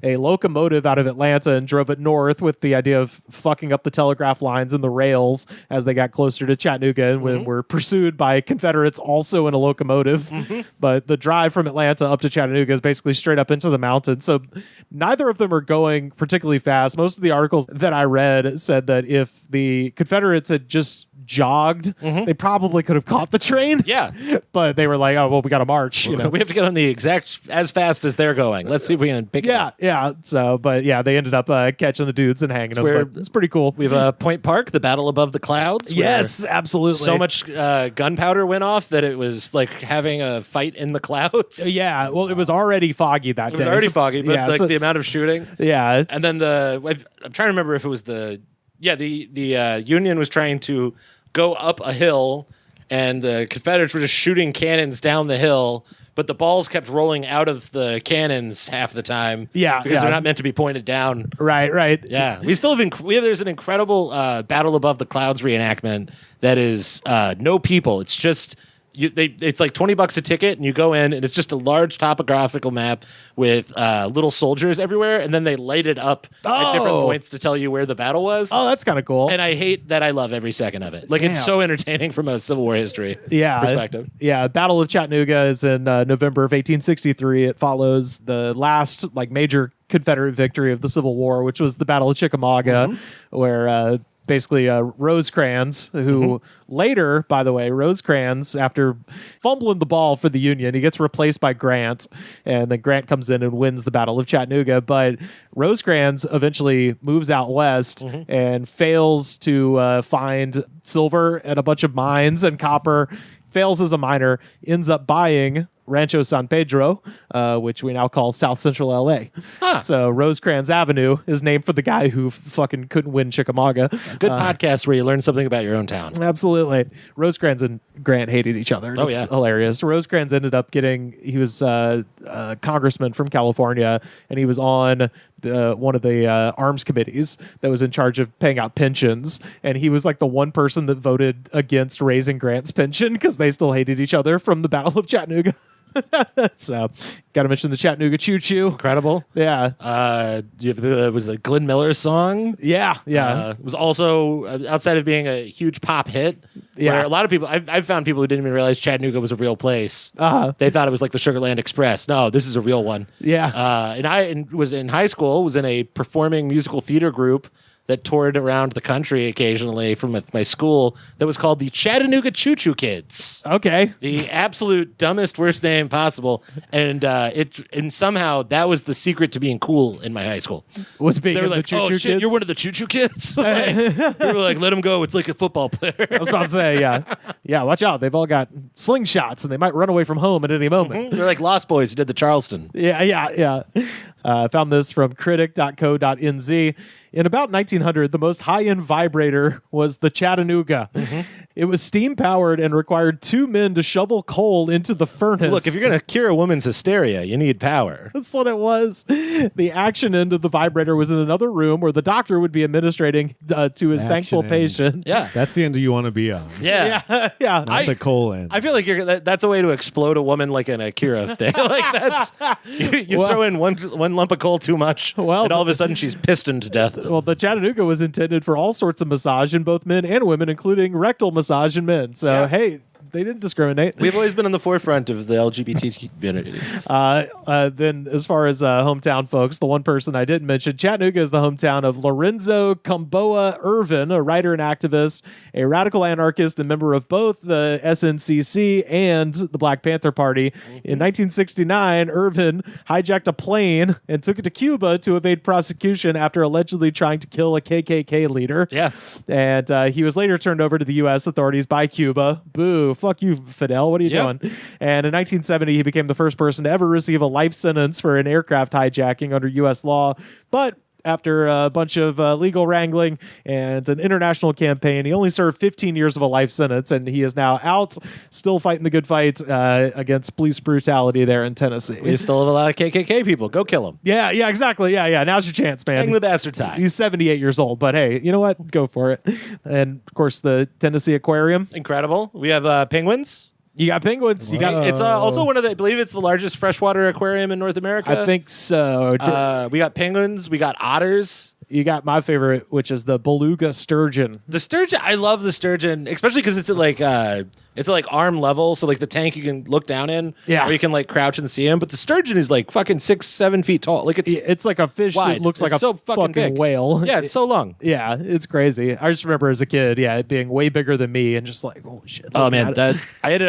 a locomotive out of Atlanta and drove it north with the idea of fucking up the telegraph lines and the rails as they got closer to Chattanooga and were pursued by Confederates also in a locomotive. But the drive from Atlanta up to Chattanooga is basically straight up into the mountains. So neither of them are going particularly fast. Most of the articles that I read said that if the Confederates had just jogged, they probably could have caught the train. Yeah. But they were like, oh, well, we got to march. We have to get on the exact as fast as they're going. Let's see if we can pick it up. Yeah. So, but yeah, they ended up catching the dudes and hanging them. But it's pretty cool. We have Point Park, the Battle Above the Clouds. Yes, absolutely. So much gunpowder went off that it was like having a fight in the clouds. Yeah. Well, it was already foggy that day. It was already foggy, but like the amount of shooting. Yeah. And then I'm trying to remember if it was the Union was trying to go up a hill, and the Confederates were just shooting cannons down the hill, but the balls kept rolling out of the cannons half the time. Yeah, because they're not meant to be pointed down. Right. Yeah, there's an incredible Battle Above the Clouds reenactment that is no people. It's just. It's like $20 a ticket, and you go in, and it's just a large topographical map with little soldiers everywhere, and then they light it up at different points to tell you where the battle was. Oh, that's kind of cool. And I hate that. I love every second of it. Like, it's so entertaining from a Civil War history perspective. Yeah, Battle of Chattanooga is in November of 1863. It follows the last major Confederate victory of the Civil War, which was the Battle of Chickamauga, where basically Rosecrans, who later, by the way, Rosecrans, after fumbling the ball for the Union, he gets replaced by Grant, and then Grant comes in and wins the Battle of Chattanooga. But Rosecrans eventually moves out west and fails to find silver and a bunch of mines and copper, fails as a miner, ends up buying Rancho San Pedro, which we now call South Central LA. So Rosecrans Avenue is named for the guy who fucking couldn't win Chickamauga. Good podcast where you learn something about your own town. Absolutely. Rosecrans and Grant hated each other. Oh, It's yeah. hilarious. Rosecrans ended up he was a congressman from California, and he was on one of the arms committees that was in charge of paying out pensions. And he was like the one person that voted against raising Grant's pension because they still hated each other from the Battle of Chattanooga. So, got to mention the Chattanooga Choo Choo. Incredible. Yeah. Was the Glenn Miller song. Yeah. It was also, outside of being a huge pop hit, where a lot of people, I've found people who didn't even realize Chattanooga was a real place. They thought it was like the Sugarland Express. No, this is a real one. Yeah. And I was in high school, was in a performing musical theater group that toured around the country occasionally from my school that was called the Chattanooga Choo Choo Kids. Okay. The absolute dumbest, worst name possible. And somehow that was the secret to being cool in my high school. Was being They were in the like, Choo oh Choo shit, Kids? you're one of the Choo Choo Kids? Like, they were like, let him go. It's like a football player. I was about to say, yeah. Yeah, watch out. They've all got slingshots and they might run away from home at any moment. They're like Lost Boys who did the Charleston. Yeah. I found this from critic.co.nz. In about 1900, the most high-end vibrator was the Chattanooga. It was steam-powered and required 2 men to shovel coal into the furnace. Look, if you're going to cure a woman's hysteria, you need power. That's what it was. The action end of the vibrator was in another room where the doctor would be administrating to his thankful end. patient. Yeah. That's the end you want to be on. Yeah. Yeah. Not the coal end. I feel like that's a way to explode a woman like an Akira thing. Like that's you throw in one lump of coal too much, and all of a sudden she's pistoned to death. Well, the Chattanooga was intended for all sorts of massage in both men and women, including rectal massage in men. So, hey, they didn't discriminate. We've always been on the forefront of the LGBT community. Then, as far as hometown folks, the one person I didn't mention, Chattanooga is the hometown of Lorenzo Comboa Irvin, a writer and activist, a radical anarchist and member of both the SNCC and the Black Panther Party. In 1969, Irvin hijacked a plane and took it to Cuba to evade prosecution after allegedly trying to kill a KKK leader. Yeah. And he was later turned over to the U.S. authorities by Cuba. Boo. Fuck you, Fidel. What are you doing? And in 1970, he became the first person to ever receive a life sentence for an aircraft hijacking under U.S. law. But after a bunch of legal wrangling and an international campaign, he only served 15 years of a life sentence, and he is now out, still fighting the good fight against police brutality there in Tennessee. We still have a lot of KKK people. Go kill them. Yeah, exactly. Yeah. Now's your chance, man. Hang the bastard's high. He's 78 years old, but hey, you know what? Go for it. And of course, the Tennessee Aquarium. Incredible. We have penguins. You got penguins. You got. It's also one of I believe it's the largest freshwater aquarium in North America. I think so. We got penguins. We got otters. You got my favorite, which is the beluga sturgeon. The sturgeon, I love the sturgeon, especially because it's at like arm level, so like the tank you can look down in, Yeah. or you can like crouch and see him. But the sturgeon is like fucking 6-7 feet tall. Like It's like a fish wide. that looks like It's a so fucking big. whale. Yeah, it's so long. Yeah, it's crazy. I just remember as a kid, it being way bigger than me, and just like, holy shit. Oh looking man, at it. that I had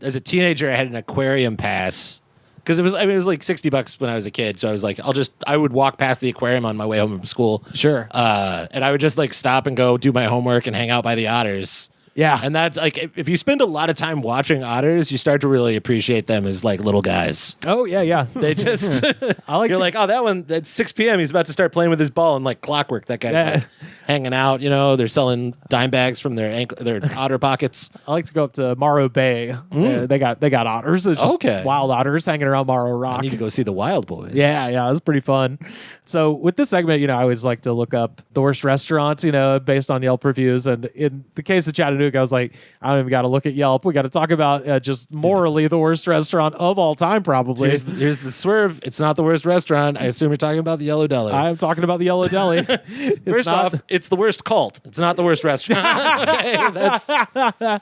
as a teenager, I had an aquarium pass. Because it was like $60 when I was a kid, so I was like, I would walk past the aquarium on my way home from school. Sure. And I would just like stop and go do my homework and hang out by the otters. Yeah. And that's like, if you spend a lot of time watching otters, you start to really appreciate them as like little guys. Oh, yeah. They just, you're like, oh, that one, that's 6 p.m. He's about to start playing with his ball, and like clockwork, that guy's like hanging out. They're selling dime bags from their otter pockets. I like to go up to Morrow Bay. They got otters. It's just wild otters hanging around Morrow Rock. I need to go see the Wild Boys. Yeah, it was pretty fun. So with this segment, I always like to look up the worst restaurants, based on Yelp reviews. And in the case of Chattanooga, I was like, I don't even got to look at Yelp. We got to talk about just morally the worst restaurant of all time, probably. Here's the swerve. It's not the worst restaurant. I assume you're talking about the Yellow Deli. I'm talking about the Yellow Deli. First off, it's the worst cult. It's not the worst restaurant. Okay,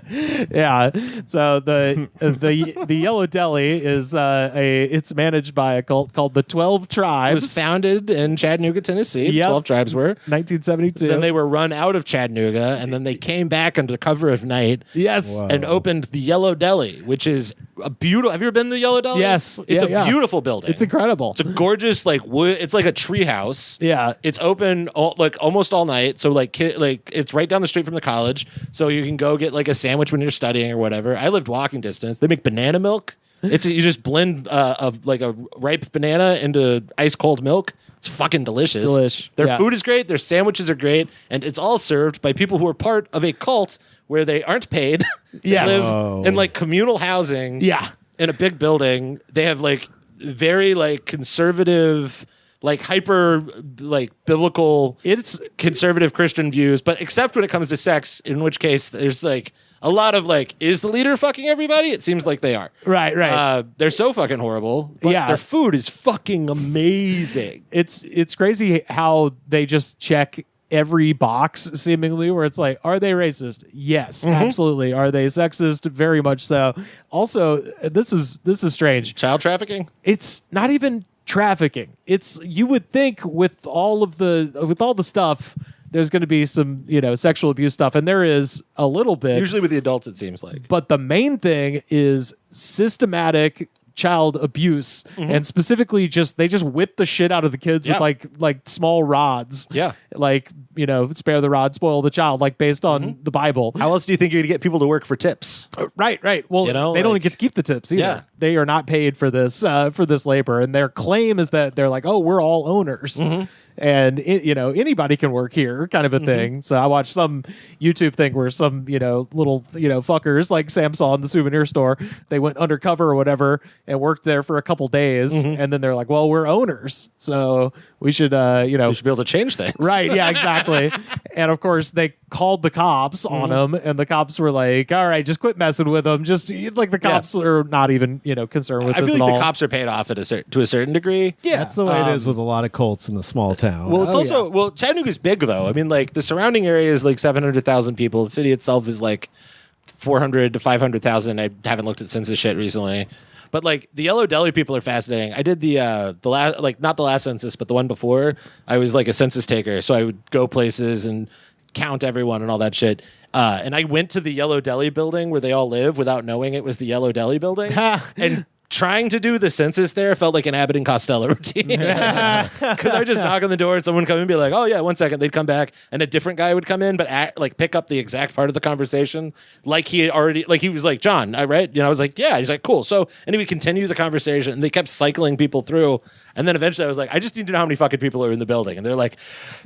Yeah. So the Yellow Deli is it's managed by a cult called the 12 It Tribes. was founded in Chattanooga, Tennessee. Yep. 12 tribes were. 1972. Then they were run out of Chattanooga, and then they came back under cover of night. Yes. Whoa. And opened the Yellow Deli, which is a beautiful. Have you ever been to the Yellow Deli? Yes. It's Yeah, a beautiful building. It's incredible. It's a gorgeous like wood. It's like a tree house. Yeah. It's open like almost all night. So like it's right down the street from the college. So you can go get like a sandwich when you're studying or whatever. I lived walking distance. They make banana milk. You just blend a ripe banana into ice cold milk. It's fucking delicious. Delish. Their Yeah. food is great. Their sandwiches are great, and it's all served by people who are part of a cult where they aren't paid. They Yes. live Oh. in like communal housing. Yeah. In a big building. They have like very like conservative, like hyper like biblical It's conservative Christian views, but except when it comes to sex, in which case there's like a lot of like, is the leader fucking everybody? It seems like they are. right. They're so fucking horrible, but Yeah. their food is fucking amazing. It's crazy how they just check every box seemingly where it's like, are they racist? Yes, absolutely. Are they sexist? Very much so. Also, this is strange. Child trafficking? It's not even trafficking. It's, you would think with all the stuff, there's going to be some, sexual abuse stuff, and there is a little bit. Usually with the adults, it seems like. But the main thing is systematic child abuse, and specifically they just whip the shit out of the kids Yeah. with like small rods. Yeah. Like, spare the rod, spoil the child, like based on the Bible. How else do you think you're going to get people to work for tips? Right. Well, they don't like- get to keep the tips either. Yeah. They are not paid for this labor, and their claim is that they're like, oh, we're all owners. And anybody can work here, kind of a thing. So I watched some YouTube thing where some little fuckers like Sam saw in the souvenir store, they went undercover or whatever and worked there for a couple days, and then they're like, well, we're owners, so we should You should be able to change things. right, yeah, exactly. And of course they called the cops on them, and the cops were like, all right, just quit messing with them. Just like the cops are not even concerned with I this feel at like all. the cops are paid off to a certain degree. Yeah. That's the way it is with a lot of cults in the small town. Well, it's also Chattanooga's big though. I mean, like the surrounding area is like 700,000 people. The city itself is like 400 to 500,000. I haven't looked at census shit recently, but like the Yellow Deli people are fascinating. I did the last, like not the last census, but the one before. I was like a census taker, so I would go places and count everyone and all that shit. And I went to the Yellow Deli building where they all live without knowing it was the Yellow Deli building, and trying to do the census there felt like an Abbott and Costello routine. Because I would just knock on the door and someone would come in and be like, oh yeah, 1 second. They'd come back and a different guy would come in, but pick up the exact part of the conversation. Like he had already, like he was like, John, right? I was like, yeah. He's like, cool. So, and he would continue the conversation, and they kept cycling people through. And then eventually I was like, I just need to know how many fucking people are in the building. And they're like,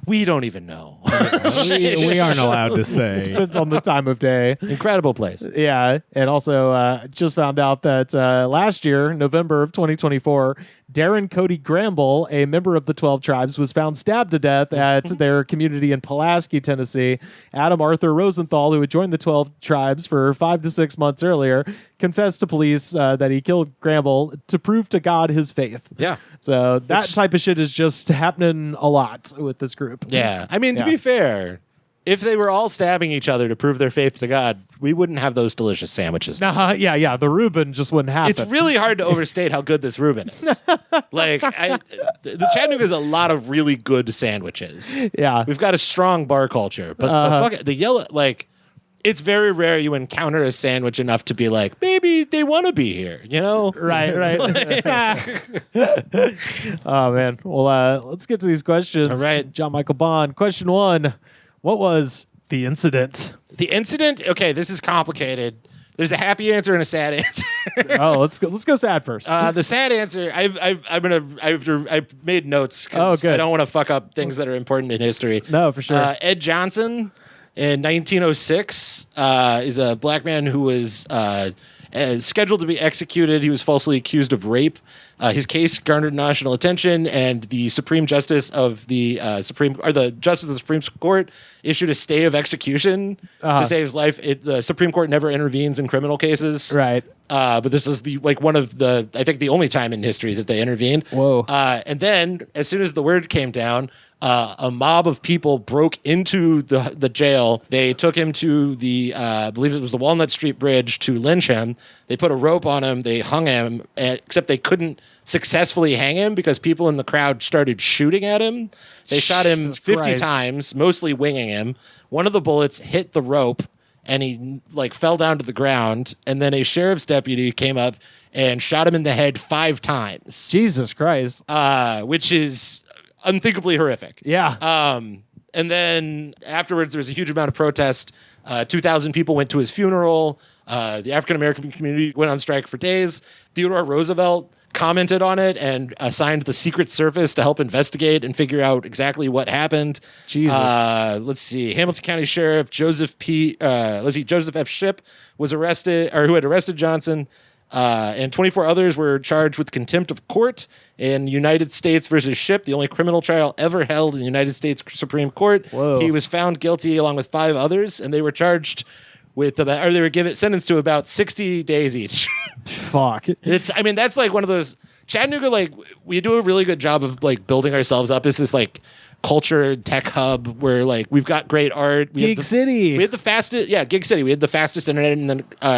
we don't even know. we aren't allowed to say. Depends on the time of day. Incredible place. Yeah, and also just found out that last year, November of 2024, Darren Cody Gramble, a member of the 12 Tribes, was found stabbed to death at their community in Pulaski, Tennessee. Adam Arthur Rosenthal, who had joined the 12 Tribes for 5 to 6 months earlier, confessed to police that he killed Gramble to prove to God his faith. Yeah. So that type of shit is just happening a lot with this group. Yeah. I mean, to Yeah. be fair, if they were all stabbing each other to prove their faith to God, we wouldn't have those delicious sandwiches. Yeah. The Reuben just wouldn't happen. It's really hard to overstate how good this Reuben is. The Chattanooga is a lot of really good sandwiches. Yeah. We've got a strong bar culture, but the yellow, like, it's very rare you encounter a sandwich enough to be like, maybe they want to be here, Right. Oh, man. Well, let's get to these questions. All right. John Michael Bond. Question 1. What was the incident? The incident, okay, this is complicated. There's a happy answer and a sad answer. Oh, let's go sad first. The sad answer, I've made notes because good. I don't want to fuck up things that are important in history. No, for sure. Ed Johnson in 1906 is a black man who was scheduled to be executed. He was falsely accused of rape His case garnered national attention, and the Supreme Justice of the Justice of the Supreme Court issued a stay of execution to save his life. The Supreme Court never intervenes in criminal cases, Right. But this is one of the, I think, the only time in history that they intervened. Whoa. And then, as soon as the word came down, a mob of people broke into the jail. They took him to the, I believe it was the Walnut Street Bridge, to lynch him. They put a rope on him. They hung him, except they couldn't successfully hang him because people in the crowd started shooting at him. They shot him Jesus 50 Christ. times, mostly winging him. One of the bullets hit the rope, and he fell down to the ground. And then a sheriff's deputy came up and shot him in the head 5 times, Jesus Christ. which is unthinkably horrific. Yeah. And then afterwards, there was a huge amount of protest. 2,000 people went to his funeral. The African-American community went on strike for days. Theodore Roosevelt commented on it and assigned the Secret Service to help investigate and figure out exactly what happened. Jesus. Let's see. Hamilton County Sheriff Joseph F. Shipp was arrested, or who had arrested Johnson. And 24 others were charged with contempt of court in United States versus Shipp, the only criminal trial ever held in the United States Supreme Court. Whoa. He was found guilty along with 5 others, and they were charged with they were sentenced to about 60 days each. Fuck. That's like one of those Chattanooga, we do a really good job of building ourselves up as this culture tech hub where we've got great art. Gig City. We had the fastest, Gig City. We had the fastest internet in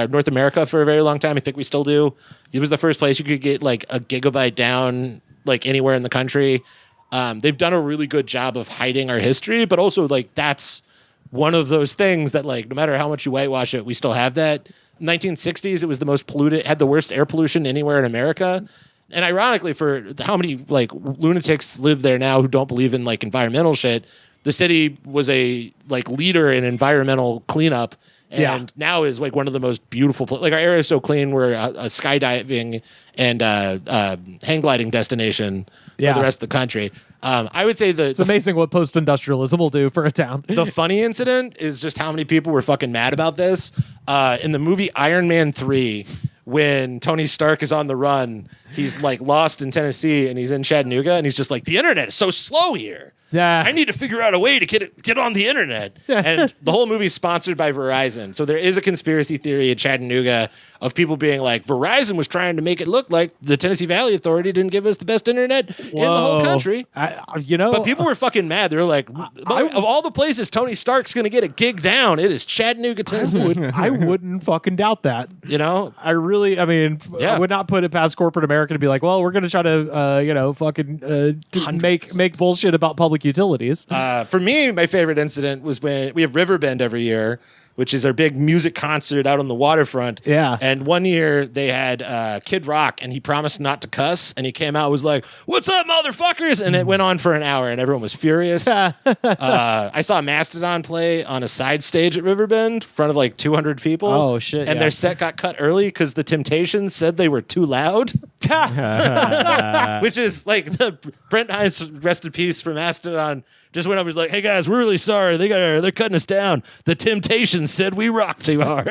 North America for a very long time. I think we still do. It was the first place you could get a gigabyte down anywhere in the country. They've done a really good job of hiding our history, but also that's one of those things that no matter how much you whitewash it, we still have that. 1960s, it was the most polluted, had the worst air pollution anywhere in America. And ironically, for how many lunatics live there now who don't believe in environmental shit, the city was a leader in environmental cleanup, and now is one of the most beautiful. Our area is so clean. We're a skydiving and hang gliding destination for the rest of the country. I would say it's amazing what post-industrialism will do for a town. The funny incident is just how many people were fucking mad about this. In the movie Iron Man 3, when Tony Stark is on the run, he's lost in Tennessee and he's in Chattanooga, and he's just the internet is so slow here. Yeah. I need to figure out a way to get on the internet. And the whole movie is sponsored by Verizon. So there is a conspiracy theory in Chattanooga of people being Verizon was trying to make it look like the Tennessee Valley Authority didn't give us the best internet in the whole country. But people were fucking mad. They were of all the places Tony Stark's going to get a gig down, it is Chattanooga, Tennessee. I wouldn't fucking doubt that. I would not put it past corporate America to be well, we're going to try to, make bullshit about public utilities. For me, my favorite incident was when we have Riverbend every year, which is our big music concert out on the waterfront. Yeah. And one year they had Kid Rock, and he promised not to cuss, and he came out and was like, "What's up, motherfuckers?" And it went on for an hour, and everyone was furious. I saw Mastodon play on a side stage at Riverbend in front of 200 people. Oh, shit. And their set got cut early because the Temptations said they were too loud. Which is the Brent Hines, rest in peace, for Mastodon, just went up and was like, "Hey guys, we're really sorry. They're cutting us down. The Temptations said we rock too hard."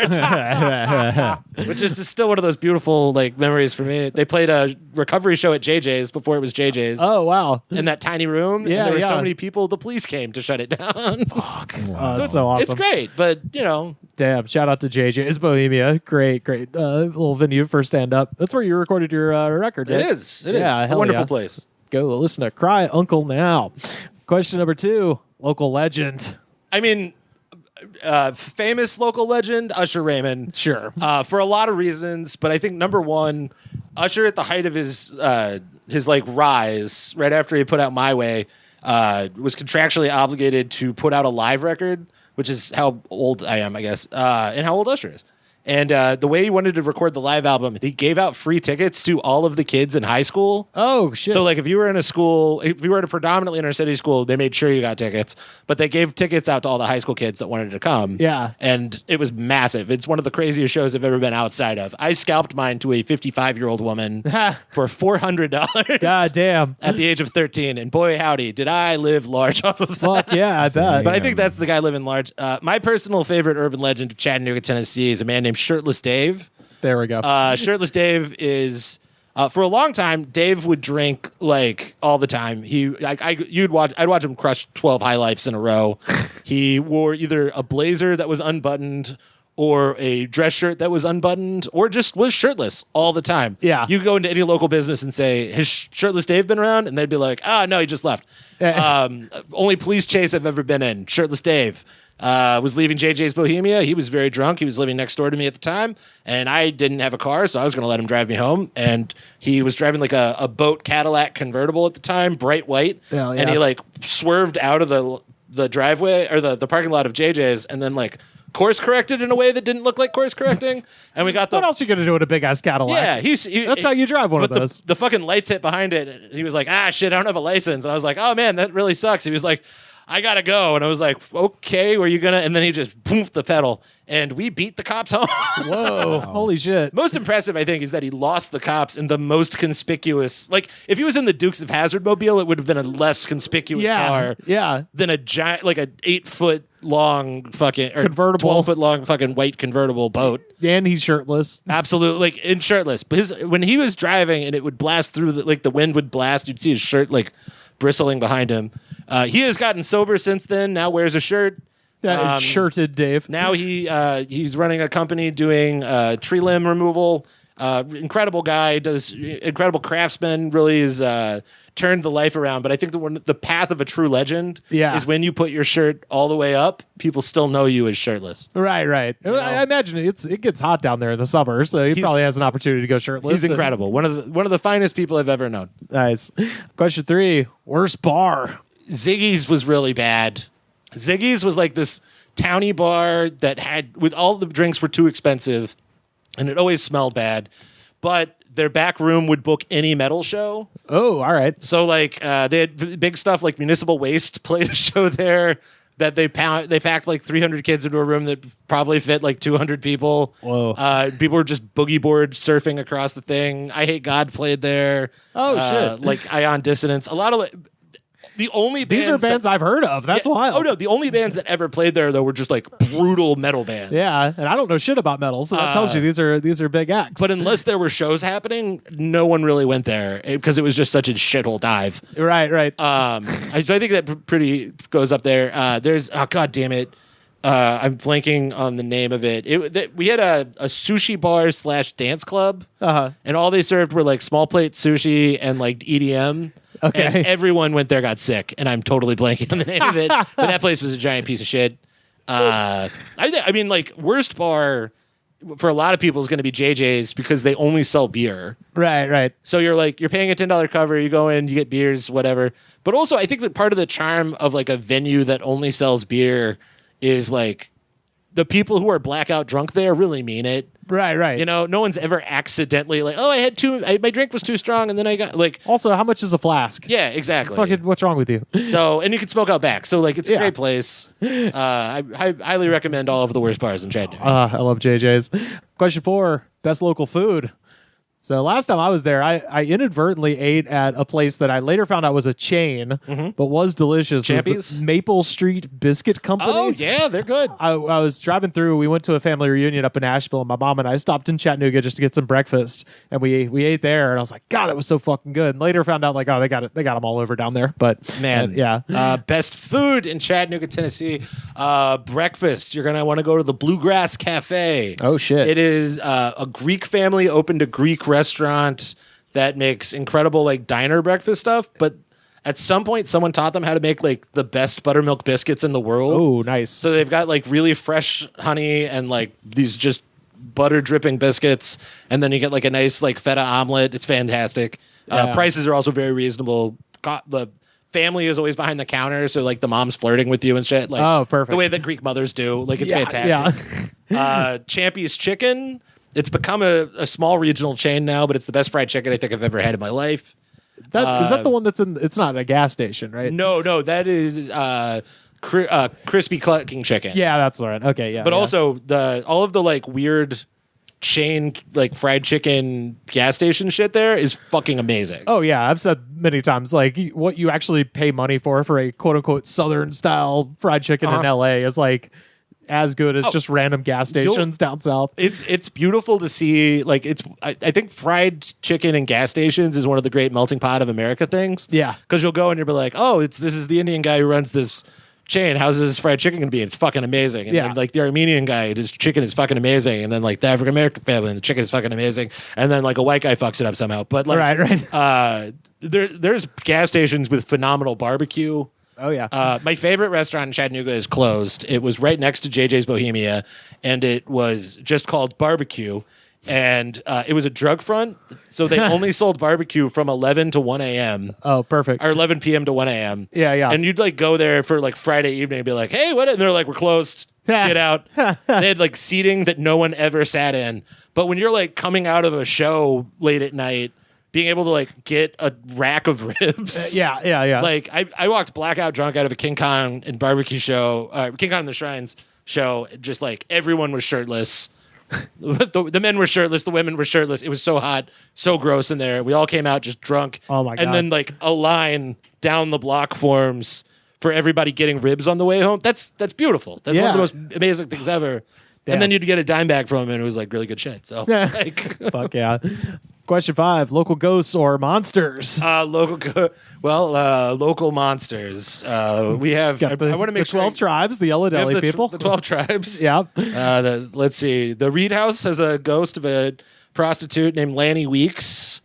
Which is just still one of those beautiful memories for me. They played a recovery show at JJ's before it was JJ's. Oh wow! In that tiny room, yeah, and there were so many people, the police came to shut it down. Fuck, It's so awesome. It's great, but damn! Shout out to JJ's Bohemia, great little venue for stand up. That's where you recorded your record. It right? is. It's a wonderful place. Go listen to Cry Uncle now. Question number 2, local legend. Famous local legend, Usher Raymond. Sure. For a lot of reasons, but I think number one, Usher at the height of his rise, right after he put out My Way, was contractually obligated to put out a live record, which is how old I am, I guess, and how old Usher is. And the way he wanted to record the live album, he gave out free tickets to all of the kids in high school. Oh, shit. So, if you were in a school, if you were in a predominantly inner city school, they made sure you got tickets. But they gave tickets out to all the high school kids that wanted to come. Yeah. And it was massive. It's one of the craziest shows I've ever been outside of. I scalped mine to a 55-year-old woman for $400. God damn. At the age of 13. And boy, howdy, did I live large off of that. Fuck yeah, I bet. But I think that's the guy living large. My personal favorite urban legend of Chattanooga, Tennessee is a man named Shirtless Dave. There we go. Shirtless Dave is For a long time, Dave would drink like all the time. I'd watch him crush 12 High Lifes in a row. He wore either a blazer that was unbuttoned or a dress shirt that was unbuttoned or just was shirtless all the time. Yeah. You go into any local business and say, has Shirtless Dave been around? And they'd be like, no, he just left. Only police chase I've ever been in, Shirtless Dave. Was leaving JJ's Bohemia. He was very drunk. He was living next door to me at the time, and I didn't have a car, so I was going to let him drive me home. And he was driving like a boat Cadillac convertible at the time, bright white, and he like swerved out of the driveway or the parking lot of JJ's, and then like course corrected in a way that didn't look like course correcting. And we got what else you gonna do with a big ass Cadillac? Yeah, that's how you drive one of those. The fucking lights hit behind it. And he was like, shit, I don't have a license. And I was like, oh man, that really sucks. He was like, I gotta go. And I was like, okay, were you gonna? And then he just boomed the pedal, and we beat the cops home. Whoa, holy shit. Most impressive, I think, is that he lost the cops in the most conspicuous. Like, if he was in the Dukes of Hazzard mobile, it would have been a less conspicuous car than a giant, like a 8-foot long fucking or convertible, 12-foot long fucking white convertible boat. And he's shirtless. Absolutely, like in shirtless. But when he was driving and it would blast through, the wind would blast, you'd see his shirt like bristling behind him. He has gotten sober since then. Now wears a shirt. Shirted Dave. Now he's running a company doing tree limb removal. Incredible guy, does incredible craftsman. Really is turned the life around. But I think the path of a true legend is when you put your shirt all the way up, people still know you as shirtless. Right. I imagine it gets hot down there in the summer, so he probably has an opportunity to go shirtless. He's incredible. One of the finest people I've ever known. Nice. Question 3: worst bar? Ziggy's was really bad. Ziggy's was like this towny bar that with all the drinks were too expensive, and it always smelled bad. But their back room would book any metal show. Oh, all right. So like they had big stuff like Municipal Waste played a show there that they packed like 300 kids into a room that probably fit like 200 people. Whoa. People were just boogie board surfing across the thing. I Hate God played there. Oh shit. Like Ion Dissonance. A lot of the only bands these are bands I've heard of. That's wild. Oh no, the only bands that ever played there though were just like brutal metal bands. Yeah, and I don't know shit about metal, so that tells you these are big acts. But unless there were shows happening, no one really went there because it was just such a shithole dive. Right. So I think that pretty goes up there. There's god damn it, I'm blanking on the name of it. We had a sushi bar / dance club, and all they served were like small plate sushi and like EDM. Okay. And everyone went there, got sick, and I'm totally blanking on the name of it. But that place was a giant piece of shit. I mean, like, worst bar for a lot of people is going to be JJ's because they only sell beer. Right. So you're paying a $10 cover, you go in, you get beers, whatever. But also, I think that part of the charm of like a venue that only sells beer is like the people who are blackout drunk there really mean it. Right. You know, no one's ever accidentally like, my drink was too strong, and then I got like. Also, how much is a flask? Yeah, exactly. Fucking, what's wrong with you? So, and you can smoke out back. So, like, it's a great place. I highly recommend all of the worst bars in Chattanooga. I love JJ's. Question 4: best local food. So last time I was there, I inadvertently ate at a place that I later found out was a chain, but was delicious. It was the Maple Street Biscuit Company. Oh, yeah, they're good. I was driving through. We went to a family reunion up in Asheville, and my mom and I stopped in Chattanooga just to get some breakfast, and we ate there. And I was like, God, that was so fucking good. And later found out like, oh, they got them all over down there. But man, yeah. Best food in Chattanooga, Tennessee. Breakfast. You're gonna want to go to the Bluegrass Cafe. Oh shit! It is a Greek family opened a Greek restaurant that makes incredible like diner breakfast stuff, but at some point someone taught them how to make like the best buttermilk biscuits in the world. Oh, nice. So they've got like really fresh honey and like these just butter dripping biscuits, and then you get like a nice like feta omelet. It's fantastic. Prices are also very reasonable. The family is always behind the counter, so like the mom's flirting with you and shit. Like, oh, perfect. The way that Greek mothers do. Like, it's fantastic. Yeah. Champy's Chicken. It's become a small regional chain now, but it's the best fried chicken I think I've ever had in my life. Is that the one that's in? It's not a gas station, right? No, that is crispy clucking chicken. Yeah, that's right. Okay, yeah. But also all of the like weird chain like fried chicken gas station shit there is fucking amazing. Oh yeah, I've said many times like what you actually pay money for a quote unquote Southern style fried chicken in LA is like as good as just random gas stations down south. It's beautiful to see. Like I think fried chicken in gas stations is one of the great melting pot of America things. Yeah, because you'll go and you'll be like, oh, this is the Indian guy who runs this chain. How's this fried chicken gonna be? It's fucking amazing. And then like the Armenian guy, his chicken is fucking amazing. And then like the African American family, and the chicken is fucking amazing. And then like a white guy fucks it up somehow. But like, right. There's gas stations with phenomenal barbecue. Oh yeah. My favorite restaurant in Chattanooga is closed. It was right next to JJ's Bohemia, and it was just called Barbecue. And it was a drug front, so they only sold barbecue from 11 to 1 a.m. Oh, perfect. Or 11 p.m. to 1 a.m. Yeah. And you'd like go there for like Friday evening and be like, hey, what? And they're like, we're closed. Get out. They had like seating that no one ever sat in. But when you're like coming out of a show late at night, being able to like get a rack of ribs. Yeah. Like I walked blackout drunk out of a King Kong and barbecue show, King Kong and the Shrines show. Just like everyone was shirtless. The men were shirtless. The women were shirtless. It was so hot, so gross in there. We all came out just drunk. Oh my God. And then like a line down the block forms for everybody getting ribs on the way home. That's beautiful. That's one of the most amazing things ever. Yeah. And then you'd get a dime back from him, and it was like really good shit. So like, fuck yeah. Question 5: local ghosts or monsters? Local monsters. We have. I want to make the 12 tribes, the Yellow Deli people. The 12 tribes. Yeah. Let's see. The Reed House has a ghost of a prostitute named Lanny Weeks,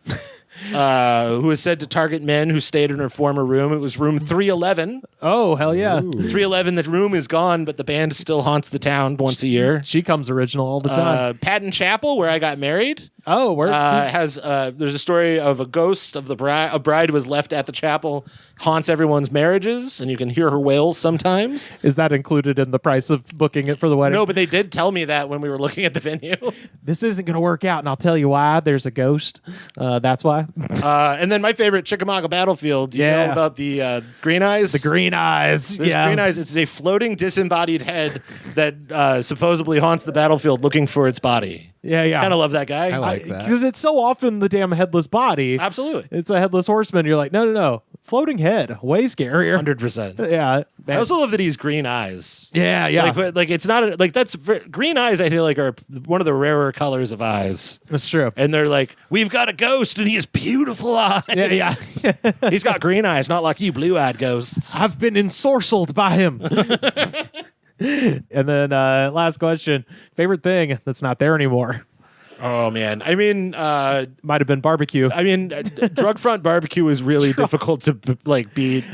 who is said to target men who stayed in her former room. It was room 311. Oh, hell yeah. 311, the room is gone, but the band still haunts the town once a year. She comes original all the time. Patton Chapel, where I got married. Oh, where? There's a story of a ghost of a bride who was left at the chapel, haunts everyone's marriages, and you can hear her wails sometimes. Is that included in the price of booking it for the wedding? No, but they did tell me that when we were looking at the venue. This isn't going to work out, and I'll tell you why. There's a ghost. That's why. And then my favorite, Chickamauga Battlefield. Do you know about the Green Eyes? The Green Eyes. There's Green Eyes. It's a floating disembodied head that supposedly haunts the battlefield looking for its body. Yeah. Kind of love that guy. I like that. Because it's so often the damn headless body. Absolutely. It's a headless horseman. You're like, no. Floating head. Way scarier. 100%. Yeah. Man. I also love that he's green eyes. Yeah. But it's not green eyes, I feel like, are one of the rarer colors of eyes. That's true. And they're like, we've got a ghost and he has beautiful eyes. Yeah. He's got green eyes, not like you blue-eyed ghosts. I've been ensorcelled by him. And then last question. Favorite thing that's not there anymore? Oh, man. I mean... might have been barbecue. I mean, drug front barbecue is really difficult to beat.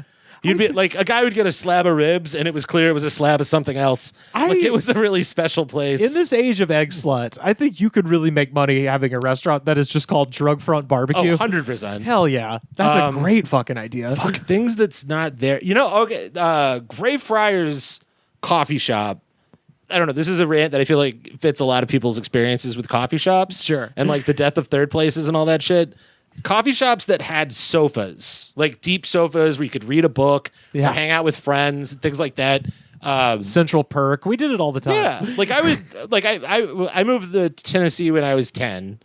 You'd be like, a guy would get a slab of ribs and it was clear it was a slab of something else. It was a really special place. In this age of egg sluts, I think you could really make money having a restaurant that is just called drug front barbecue. Oh, 100%. Hell yeah. That's a great fucking idea. Fuck, things that's not there. Greyfriars Coffee Shop. I don't know. This is a rant that I feel like fits a lot of people's experiences with coffee shops. Sure. And like the death of third places and all that shit. Coffee shops that had sofas, like deep sofas where you could read a book or hang out with friends, things like that. Central Perk. We did it all the time. Yeah. Like I moved to Tennessee when I was 10.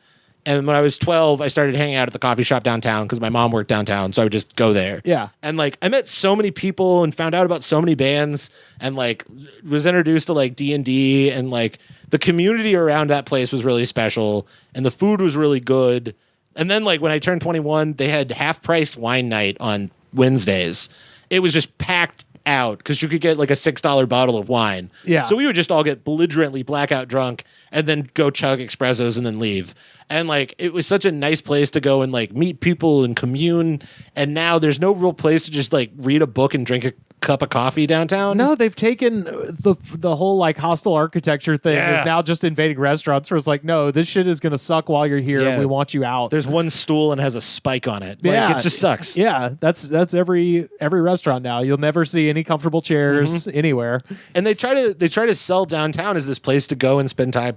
And when I was 12, I started hanging out at the coffee shop downtown because my mom worked downtown. So I would just go there. Yeah. And like I met so many people and found out about so many bands and like was introduced to like D&D and like the community around that place was really special and the food was really good. And then like when I turned 21, they had half price wine night on Wednesdays. It was just packed out because you could get like a $6 bottle of wine. Yeah. So we would just all get belligerently blackout drunk and then go chug espressos and then leave. And like it was such a nice place to go and like meet people and commune. And now there's no real place to just like read a book and drink a cup of coffee downtown. No, they've taken the whole like hostel architecture thing is now just invading restaurants where it's like, no, this shit is gonna suck while you're here and we want you out. There's one stool and has a spike on it. Like, it just sucks. Yeah, that's every restaurant now. You'll never see any comfortable chairs anywhere. And they try to sell downtown as this place to go and spend time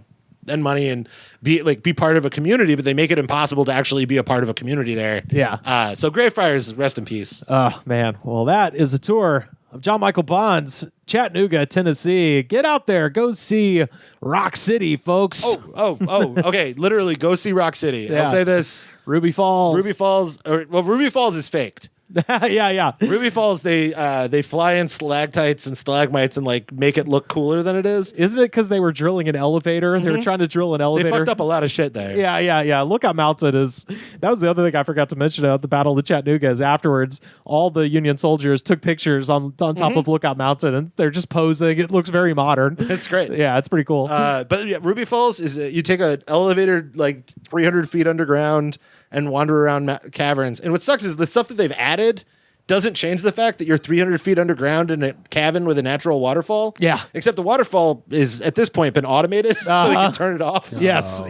and money and be part of a community, but they make it impossible to actually be a part of a community there. Yeah. So Greyfriars, rest in peace. Oh man. Well, that is a tour of John Michael Bond's Chattanooga, Tennessee. Get out there, go see Rock City, folks. Okay. Literally, go see Rock City. Yeah. I'll say this: Ruby Falls. Ruby Falls is faked. yeah. Ruby Falls, they fly in stalactites and stalagmites and like make it look cooler than it is. Isn't it because they were drilling an elevator? They were trying to drill an They elevator. fucked up a lot of shit there. Yeah. Lookout Mountain that was the other thing I forgot to mention about the Battle of Chattanooga is afterwards, all the Union soldiers took pictures on top of Lookout Mountain and they're just posing. It looks very modern. It's great. Yeah, it's pretty cool. But yeah, Ruby Falls is you take an elevator like 300 feet underground and wander around caverns. And what sucks is the stuff that they've added doesn't change the fact that you're 300 feet underground in a cavern with a natural waterfall. Yeah. Except the waterfall is at this point been automated, so you can turn it off. Yes.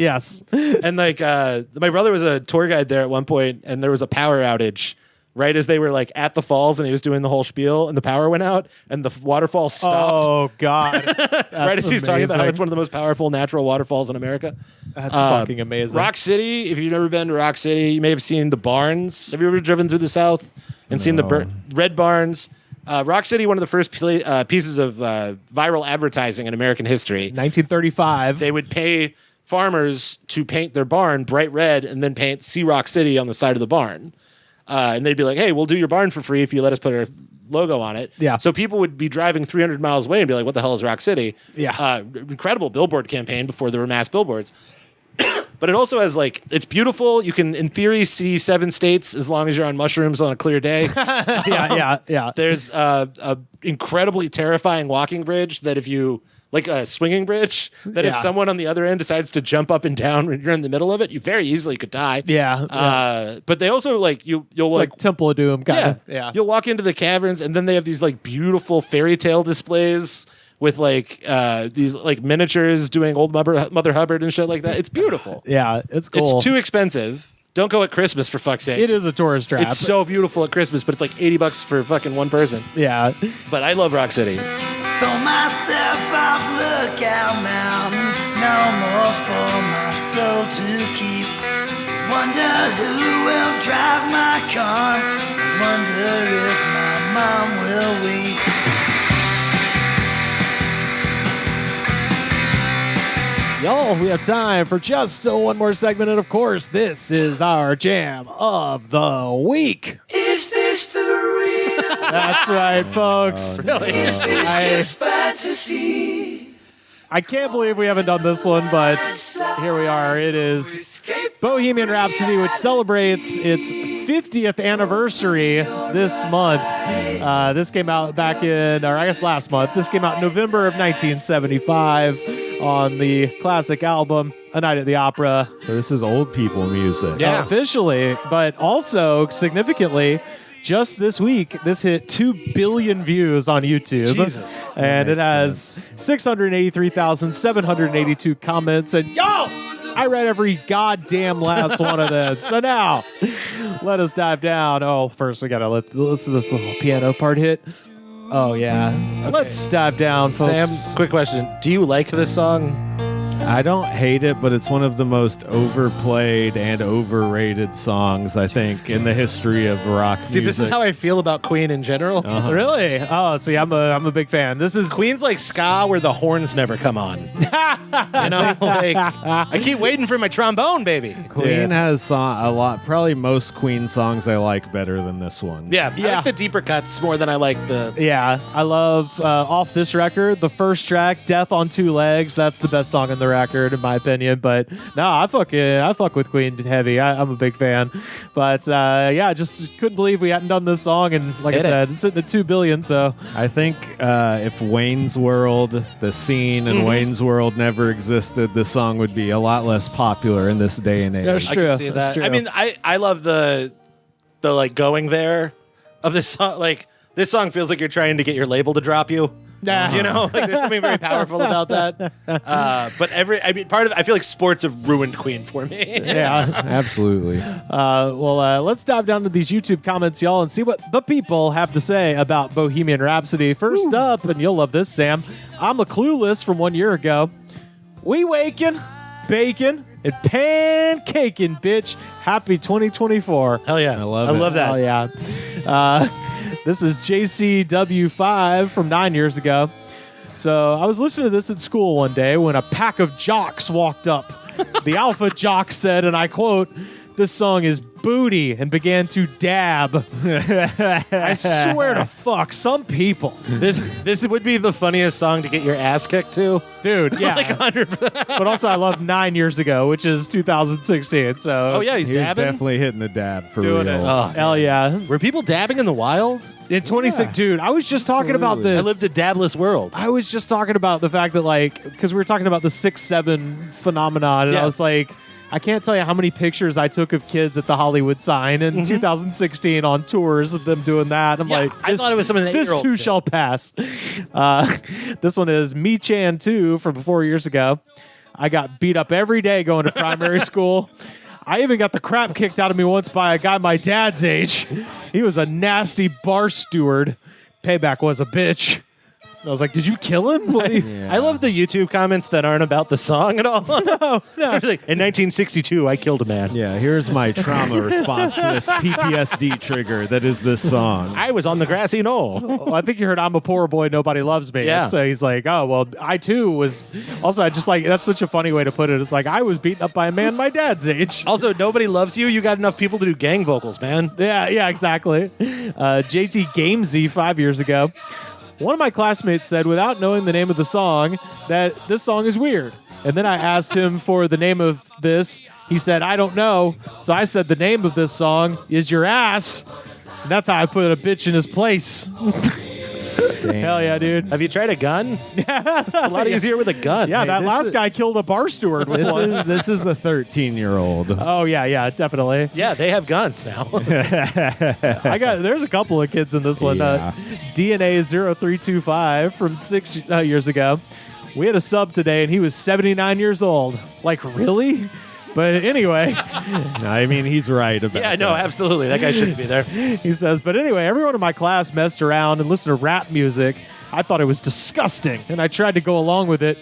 And like my brother was a tour guide there at one point, and there was a power outage right as they were like at the falls, and he was doing the whole spiel, and the power went out, and the waterfall stopped. Oh God! Right as he's talking about how it's one of the most powerful natural waterfalls in America. That's fucking amazing. Rock City. If you've never been to Rock City, you may have seen the barns. Have you ever driven through the South and seen the red barns? Rock City, one of the first pieces of viral advertising in American history. 1935. They would pay farmers to paint their barn bright red and then paint "See Rock City" on the side of the barn. And they'd be like, "Hey, we'll do your barn for free if you let us put our logo on it." Yeah. So people would be driving 300 miles away and be like, "What the hell is Rock City?" Yeah. Incredible billboard campaign before there were mass billboards. But it also has it's beautiful. You can, in theory, see 7 states as long as you're on mushrooms on a clear day. Yeah. There's a incredibly terrifying walking bridge that if you like a swinging bridge that if someone on the other end decides to jump up and down when you're in the middle of it, you very easily could die. Yeah. But they also you'll It's like Temple of Doom kind of. yeah. You'll walk into the caverns and then they have these beautiful fairy tale displays with these miniatures doing old Mother Hubbard and shit like that. It's beautiful. Yeah, it's cool. It's too expensive. Don't go at Christmas, for fuck's sake. It is a tourist trap. It's so beautiful at Christmas, but it's like $80 for fucking one person. Yeah. But I love Rock City. Throw myself off Lookout Mountain, no more for my soul to keep. Wonder who will drive my car, wonder if my mom will weep. Y'all, we have time for just one more segment, and of course, this is our jam of the week. Is this the real? That's right, folks. Really? Is this just fantasy? I can't believe we haven't done this one, but here we are. It is Bohemian Rhapsody, which celebrates its 50th anniversary this month. This came out last month. This came out in November of 1975 on the classic album, A Night at the Opera. So this is old people music. Yeah. Officially, but also significantly, just this week, this hit 2 billion views on YouTube. Jesus. And it has 683,782 comments. And I read every goddamn last one of them. So now, let us dive down. Oh, first we got to listen to this little piano part hit. Oh, yeah. Okay. Let's dive down, folks. Sam, quick question. Do you like this song? I don't hate it, but it's one of the most overplayed and overrated songs, I think, in the history of rock music. See, this is how I feel about Queen in general. Really? Oh, see, I'm a big fan. This is Queen's like ska where the horns never come on. You know, I keep waiting for my trombone, baby. Queen has a lot, probably most Queen songs I like better than this one. Yeah, I like the deeper cuts more than I like the... Yeah, I love, off this record, the first track, Death on Two Legs. That's the best song in the record, in my opinion. But no, I fuck with Queen heavy. I'm a big fan. But yeah, just couldn't believe we hadn't done this song. And like I said, it's sitting at 2 billion. So I think if Wayne's World, the scene in Wayne's World never existed, this song would be a lot less popular in this day and age. That's I true. can see That's that. true. I mean, I love the going there of this song. Like, this song feels like you're trying to get your label to drop you. Nah. You know, like there's something very powerful about that. But part of it, I feel like sports have ruined Queen for me. Yeah. Absolutely. Well, let's dive down to these YouTube comments, y'all, and see what the people have to say about Bohemian Rhapsody. First up, and you'll love this, Sam. I'm a Clueless from 1 year ago. We waking, bacon, and pancaking, bitch. Happy 2024. Hell yeah. I love that. Oh, yeah. This is JCW5 from 9 years ago. So I was listening to this at school one day when a pack of jocks walked up. The alpha jock said, and I quote, this song is booty, and began to dab. I swear to fuck, some people. This would be the funniest song to get your ass kicked to. Dude, yeah. Like 100%. But also, I love 9 years ago, which is 2016. So, Oh, yeah, he's He was dabbing. definitely hitting the dab for doing real. it. Oh, Hell yeah. Were people dabbing in the wild? In 26, dude, I was just talking about Absolutely. this. I lived a dabless world. I was just talking about the fact that, like, because we were talking about the 6'7" phenomenon, and Yeah. I was like, I can't tell you how many pictures I took of kids at the Hollywood sign in 2016 on tours of them doing that. I'm Yeah, like, I thought it was something that this 8-year-olds too did. shall pass. This one is Me Chan 2 from 4 years ago. I got beat up every day going to primary school. I even got the crap kicked out of me once by a guy my dad's age. He was a nasty bar steward. Payback was a bitch. I was like, did you kill him? What do you- I love the YouTube comments that aren't about the song at all. no. Like, in 1962, I killed a man. Yeah, here's my trauma response to this PTSD trigger that is this song. I was on the grassy knoll. Well, I think you heard I'm a poor boy, nobody loves me. Yeah. And so he's like, oh, well, I too was. Also, I just like, that's such a funny way to put it. It's like, I was beaten up by a man my dad's age. Also, nobody loves you. You got enough people to do gang vocals, man. Yeah, exactly. JT Gamesy 5 years ago. One of my classmates said, without knowing the name of the song, that this song is weird. And then I asked him for the name of this. He said, I don't know. So I said, the name of this song is Your Ass. And that's how I put a bitch in his place. Hell yeah, dude. Have you tried a gun? It's a lot easier with a gun. Yeah, that this last is- guy killed a bar steward with one. This is the 13-year-old. Oh, yeah, definitely. Yeah, they have guns now. There's a couple of kids in this one. Yeah. DNA 0325 from 6 years ago. We had a sub today, and he was 79 years old. Like, really? But anyway, I mean, he's right about Yeah, no, that. absolutely. That guy shouldn't be there. he says, but anyway, everyone in my class messed around and listened to rap music. I thought it was disgusting, and I tried to go along with it.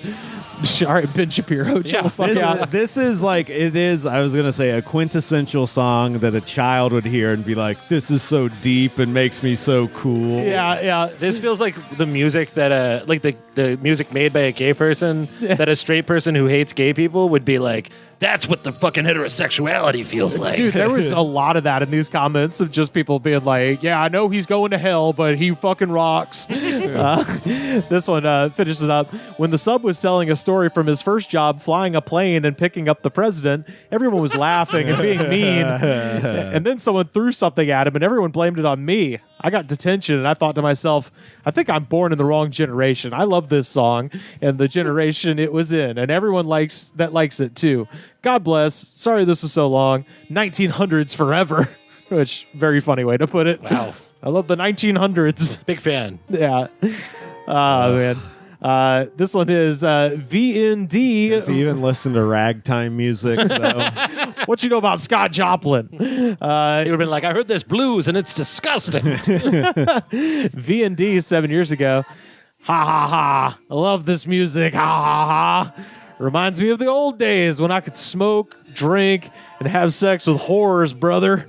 All right, Ben Shapiro, chill the fuck out. This is like, it is, I was going to say, a quintessential song that a child would hear and be like, this is so deep and makes me so cool. Yeah. This feels like the music that, like the music made by a gay person that a straight person who hates gay people would be like, that's what the fucking heterosexuality feels like. Dude, there was a lot of that in these comments of just people being like, yeah, I know he's going to hell, but he fucking rocks. This one finishes up. When the sub was telling a story from his first job flying a plane and picking up the president, everyone was laughing and being mean. And then someone threw something at him and everyone blamed it on me. I got detention and I thought to myself, I think I'm born in the wrong generation. I love this song and the generation it was in, and everyone likes it too. God bless. Sorry this was so long. 1900s forever. Which, very funny way to put it. Wow. I love the 1900s. Big fan. Yeah. Oh, man. This one is VND. Does he even listen to ragtime music, though? What you know about Scott Joplin? He would have been like, I heard this blues and it's disgusting. VND 7 years ago. Ha ha ha. I love this music. Ha ha ha. Reminds me of the old days when I could smoke, drink, and have sex with whores, brother.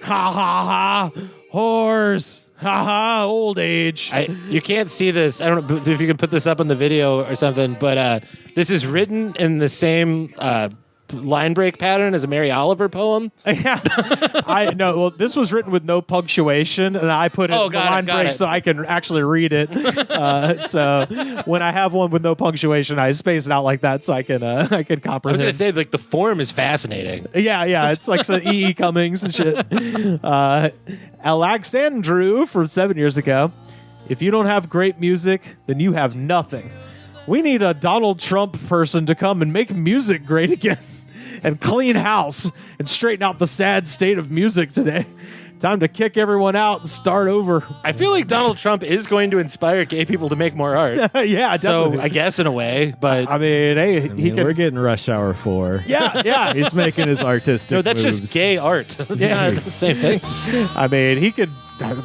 Ha ha ha. Whores. Ha ha. Old age. You can't see this. I don't know if you can put this up on the video or something, but this is written in the same line break pattern as a Mary Oliver poem. Yeah, I know. Well, this was written with no punctuation, and I put it in the line got break it. so I can actually read it. So when I have one with no punctuation, I space it out like that so I can I was comprehend. going to say, like, the form is fascinating. Yeah, it's like some E.E. Cummings and shit. Alexandru from 7 years ago. If you don't have great music, then you have nothing. We need a Donald Trump person to come and make music great again. And clean house and straighten out the sad state of music today. Time to kick everyone out and start over. I feel like Donald Trump is going to inspire gay people to make more art. Yeah, definitely. So I guess in a way, but I mean, hey, he We're can. getting Rush Hour 4. Yeah. He's making his artistic no, that's moves. just gay art. That's Yeah. not the same thing. I mean, he could,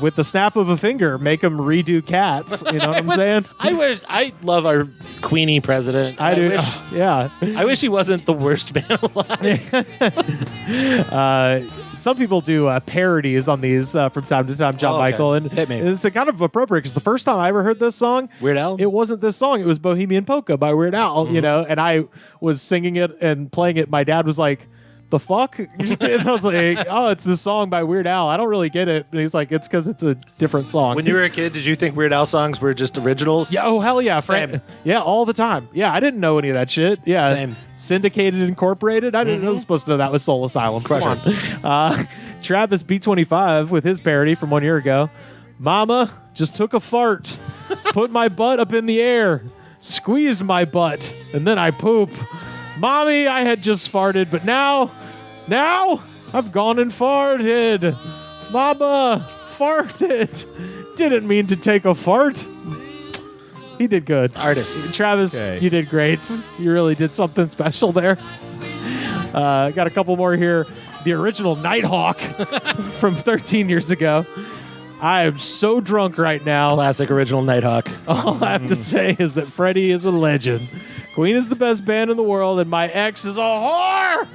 with the snap of a finger, make him redo Cats. You know what I'm saying? I love our Queenie president. I do. Wish, Yeah. I wish he wasn't the worst man alive. Some people do parodies on these from time to time, John Oh, okay. Michael, and Hit me. it's a kind of appropriate because the first time I ever heard this song, Weird Al? it wasn't this song; it was "Bohemian Polka" by Weird Al. You know, and I was singing it and playing it. My dad was like, the fuck? And I was like, oh, it's this song by Weird Al. I don't really get it. And he's like, it's because it's a different song. When you were a kid, did you think Weird Al songs were just originals? Yeah, oh, hell yeah. Same. Yeah, all the time. Yeah, I didn't know any of that shit. Yeah. Same. Syndicated Incorporated. I didn't know I was supposed to know that was Soul Asylum. Come on. Travis B25 with his parody from 1 year ago. Mama just took a fart, put my butt up in the air, squeezed my butt, and then I poop. Mommy, I had just farted, but now I've gone and farted. Mama, farted. Didn't mean to take a fart. He did good. Artist. Travis, You did great. You really did something special there. Got a couple more here. The original Nighthawk from 13 years ago. I am so drunk right now. Classic original Nighthawk. All I have to say is that Freddie is a legend. Queen is the best band in the world, and my ex is a whore.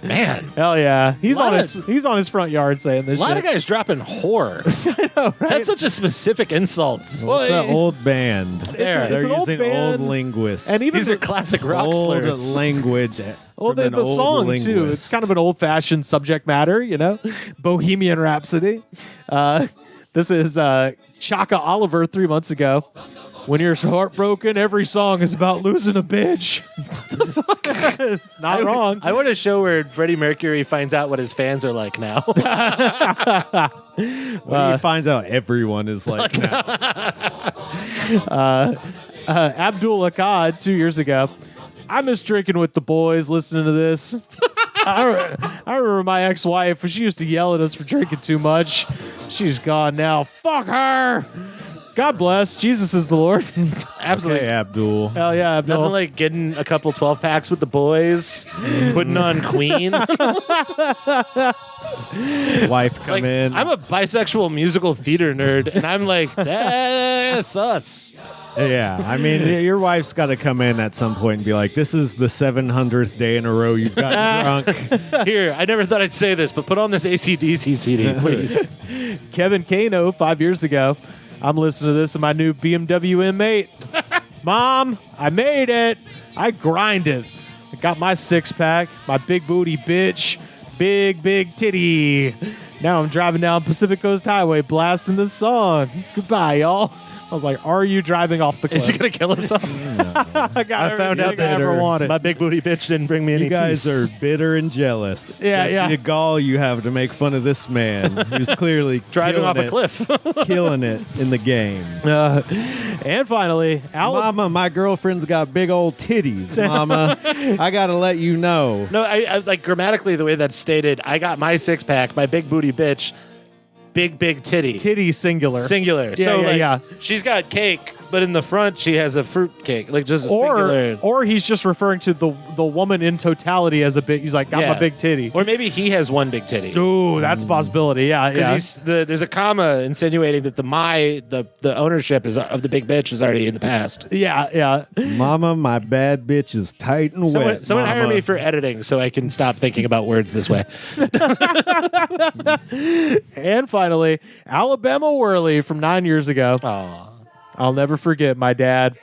Man. Hell yeah. He's on his front yard saying this shit. A lot of guys dropping whore. I know, right? That's such a specific insult. Well, it's an old band. It's They're an old using band. old linguists. And even These are classic rock old slurs. language. Well, the song, too. It's kind of an old-fashioned subject matter, you know? Bohemian Rhapsody. This is Chaka Oliver 3 months ago. When you're heartbroken, every song is about losing a bitch. It's not wrong. I want a show where Freddie Mercury finds out what his fans are like now. When he finds out everyone is like now. Abdul Akkad 2 years ago. I miss drinking with the boys, listening to this. I remember my ex-wife, she used to yell at us for drinking too much. She's gone now. Fuck her. God bless. Jesus is the Lord. Absolutely. Okay, Abdul. Hell yeah, Abdul. Nothing like getting a couple 12-packs with the boys, putting on Queen. Wife come Like, in. I'm a bisexual musical theater nerd, and I'm like, that's us. Yeah, I mean, your wife's got to come in at some point and be like, this is the 700th day in a row you've gotten drunk. Here, I never thought I'd say this, but put on this AC/DC CD, please. Kevin Kano 5 years ago. I'm listening to this in my new BMW M8. Mom, I made it. I grinded. I got my six-pack, my big booty bitch, big titty. Now I'm driving down Pacific Coast Highway blasting this song. Goodbye, y'all. I was like, are you driving off the cliff? Is he going to kill himself? I found out that I ever wanted. my big booty bitch didn't bring me any You guys peace. are bitter and jealous. Yeah. The gall you have to make fun of this man who's clearly Driving off a cliff. killing it in the game. And finally, Mama, my girlfriend's got big old titties, Mama. I got to let you know. No, I like grammatically the way that's stated. I got my six-pack, my big booty bitch, big titty. Titty singular. Singular. Yeah, so yeah. She's got cake, but in the front she has a fruit cake, like just a singular. Or he's just referring to the woman in totality as a big. He's like, got my big titty. Or maybe he has one big titty. Ooh, that's a possibility. Yeah. Because there's a comma insinuating that the ownership of the big bitch is already in the past. Yeah. Mama, my bad bitch is tight and wet. Someone Mama. hire me for editing so I can stop thinking about words this way. And finally, Alabama Whirly from 9 years ago. Aw. I'll never forget my dad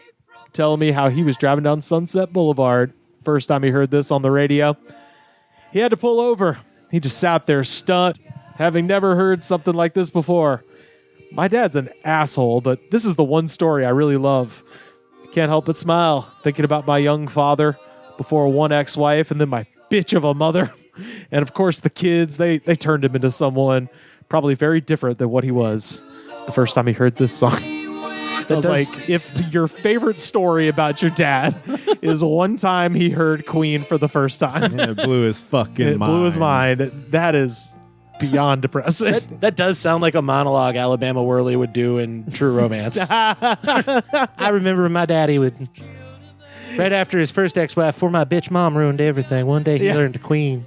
telling me how he was driving down Sunset Boulevard. First time he heard this on the radio. He had to pull over. He just sat there stunned, having never heard something like this before. My dad's an asshole, but this is the one story I really love. Can't help but smile, thinking about my young father before one ex-wife and then my bitch of a mother. And of course the kids, they turned him into someone probably very different than what he was the first time he heard this song. I was like, if your favorite story about your dad is one time he heard Queen for the first time. It blew his fucking mind. Blew his mind. That is beyond depressing. That does sound like a monologue Alabama Whirly would do in True Romance. I remember my daddy would, right after his first ex-wife, before my bitch mom ruined everything, one day he learned to Queen.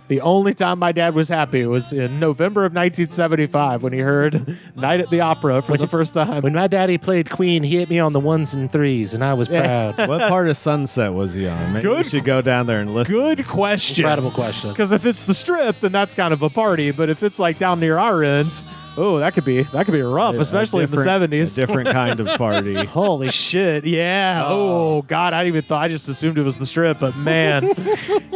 The only time my dad was happy was in November of 1975 when he heard Night at the Opera for the first time. When my daddy played Queen, he hit me on the ones and threes, and I was proud. What part of Sunset was he on? Maybe we should go down there and listen. Good question. Incredible question. Because if it's the Strip, then that's kind of a party. But if it's like down near our end, Oh, that could be rough, especially in the 70s. A different kind of party. Holy shit! Yeah. Oh God, I just assumed it was the Strip, but man,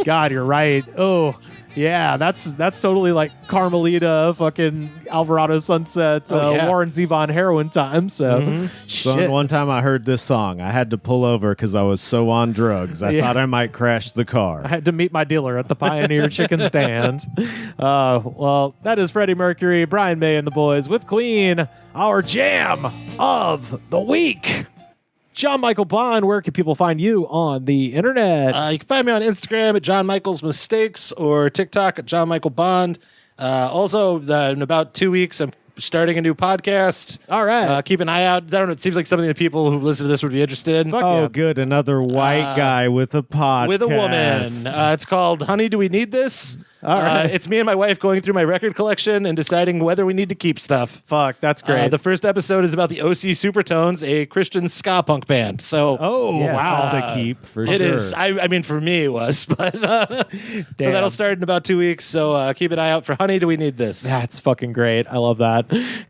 God, you're right. Oh. Yeah, that's totally like Carmelita, fucking Alvarado Sunset, Warren Zevon heroin time. So, So one time I heard this song. I had to pull over because I was so on drugs. I thought I might crash the car. I had to meet my dealer at the Pioneer Chicken Stand. Well, that is Freddie Mercury, Brian May, and the boys with Queen, our jam of the week. John Michael Bond, where can people find you on the internet? You can find me on Instagram at John Michael's Mistakes or TikTok at John Michael Bond. Also, in about 2 weeks, I'm starting a new podcast. All right. Keep an eye out. I don't know. It seems like something that people who listen to this would be interested in. Good. Another white guy with a podcast. With a woman. It's called Honey, Do We Need This? All right. It's me and my wife going through my record collection and deciding whether we need to keep stuff. Fuck, that's great. The first episode is about the OC Supertones, a Christian ska punk band. So, wow, that's a keep for sure. It is. I mean, for me, it was, but so that'll start in about 2 weeks. So keep an eye out for Honey. Do We Need This? That's fucking great. I love that.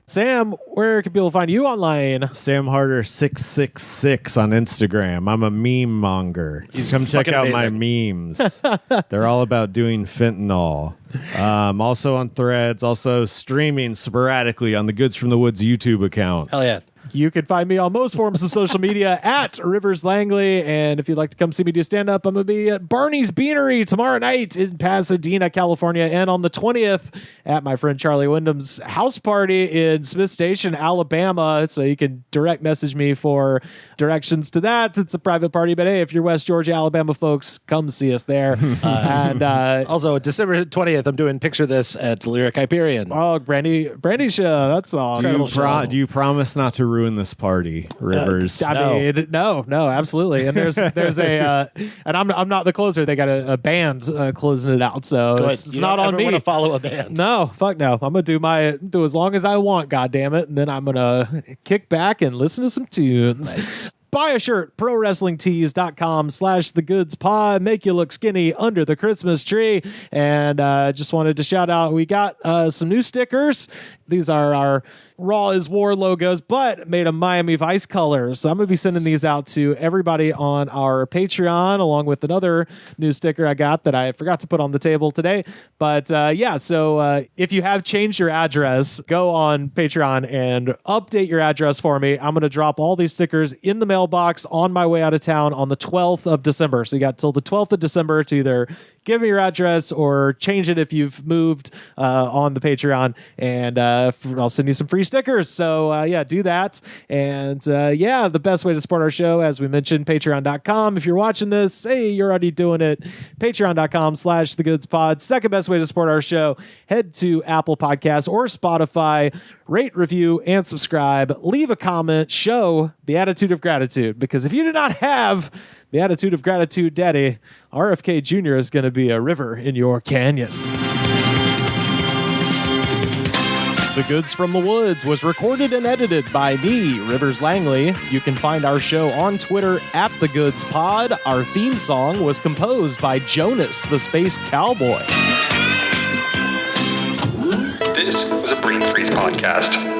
Sam, where can people find you online? Sam Harder 666 on Instagram. I'm a meme monger. Come check out my memes. They're all about doing fentanyl. Also on Threads, also streaming sporadically on the Goods from the Woods YouTube account. Hell yeah. You can find me on most forms of social media at Rivers Langley. And if you'd like to come see me do stand-up, I'm going to be at Barney's Beanery tomorrow night in Pasadena, California. And on the 20th at my friend Charlie Wyndham's house party in Smith Station, Alabama. So you can direct message me for directions to that. It's a private party. But hey, if you're West Georgia, Alabama folks, come see us there. And also, December 20th, I'm doing Picture This at Lyric Hyperion. Oh, Brandy show. That's awesome. Do you promise not to ruin this party, Rivers? No, absolutely. And there's a and I'm not the closer. They got a band closing it out, so it's not on me. Want to follow a band? No, fuck no. I'm gonna do as long as I want. God damn it, and then I'm gonna kick back and listen to some tunes. Nice. Buy a shirt, prowrestlingtees.com/thegoodspod. Make you look skinny under the Christmas tree. And just wanted to shout out, we got some new stickers. These are our Raw is War logos, but made of Miami Vice colors. So I'm going to be sending these out to everybody on our Patreon, along with another new sticker I got that I forgot to put on the table today. But so if you have changed your address, go on Patreon and update your address for me. I'm going to drop all these stickers in the mailbox on my way out of town on the 12th of December. So you got till the 12th of December to either give me your address or change it if you've moved on the Patreon, and I'll send you some free stickers. So do that. And the best way to support our show, as we mentioned, patreon.com. If you're watching this, hey, you're already doing it. Patreon.com/thegoodspod. Second best way to support our show, head to Apple Podcasts or Spotify, rate, review, and subscribe. Leave a comment, show the attitude of gratitude, because if you do not have the attitude of gratitude, Daddy, RFK Jr. is going to be a river in your canyon. The Goods from the Woods was recorded and edited by me, Rivers Langley. You can find our show on Twitter at The Goods Pod. Our theme song was composed by Jonas, the Space Cowboy. This was a Brain Freeze podcast.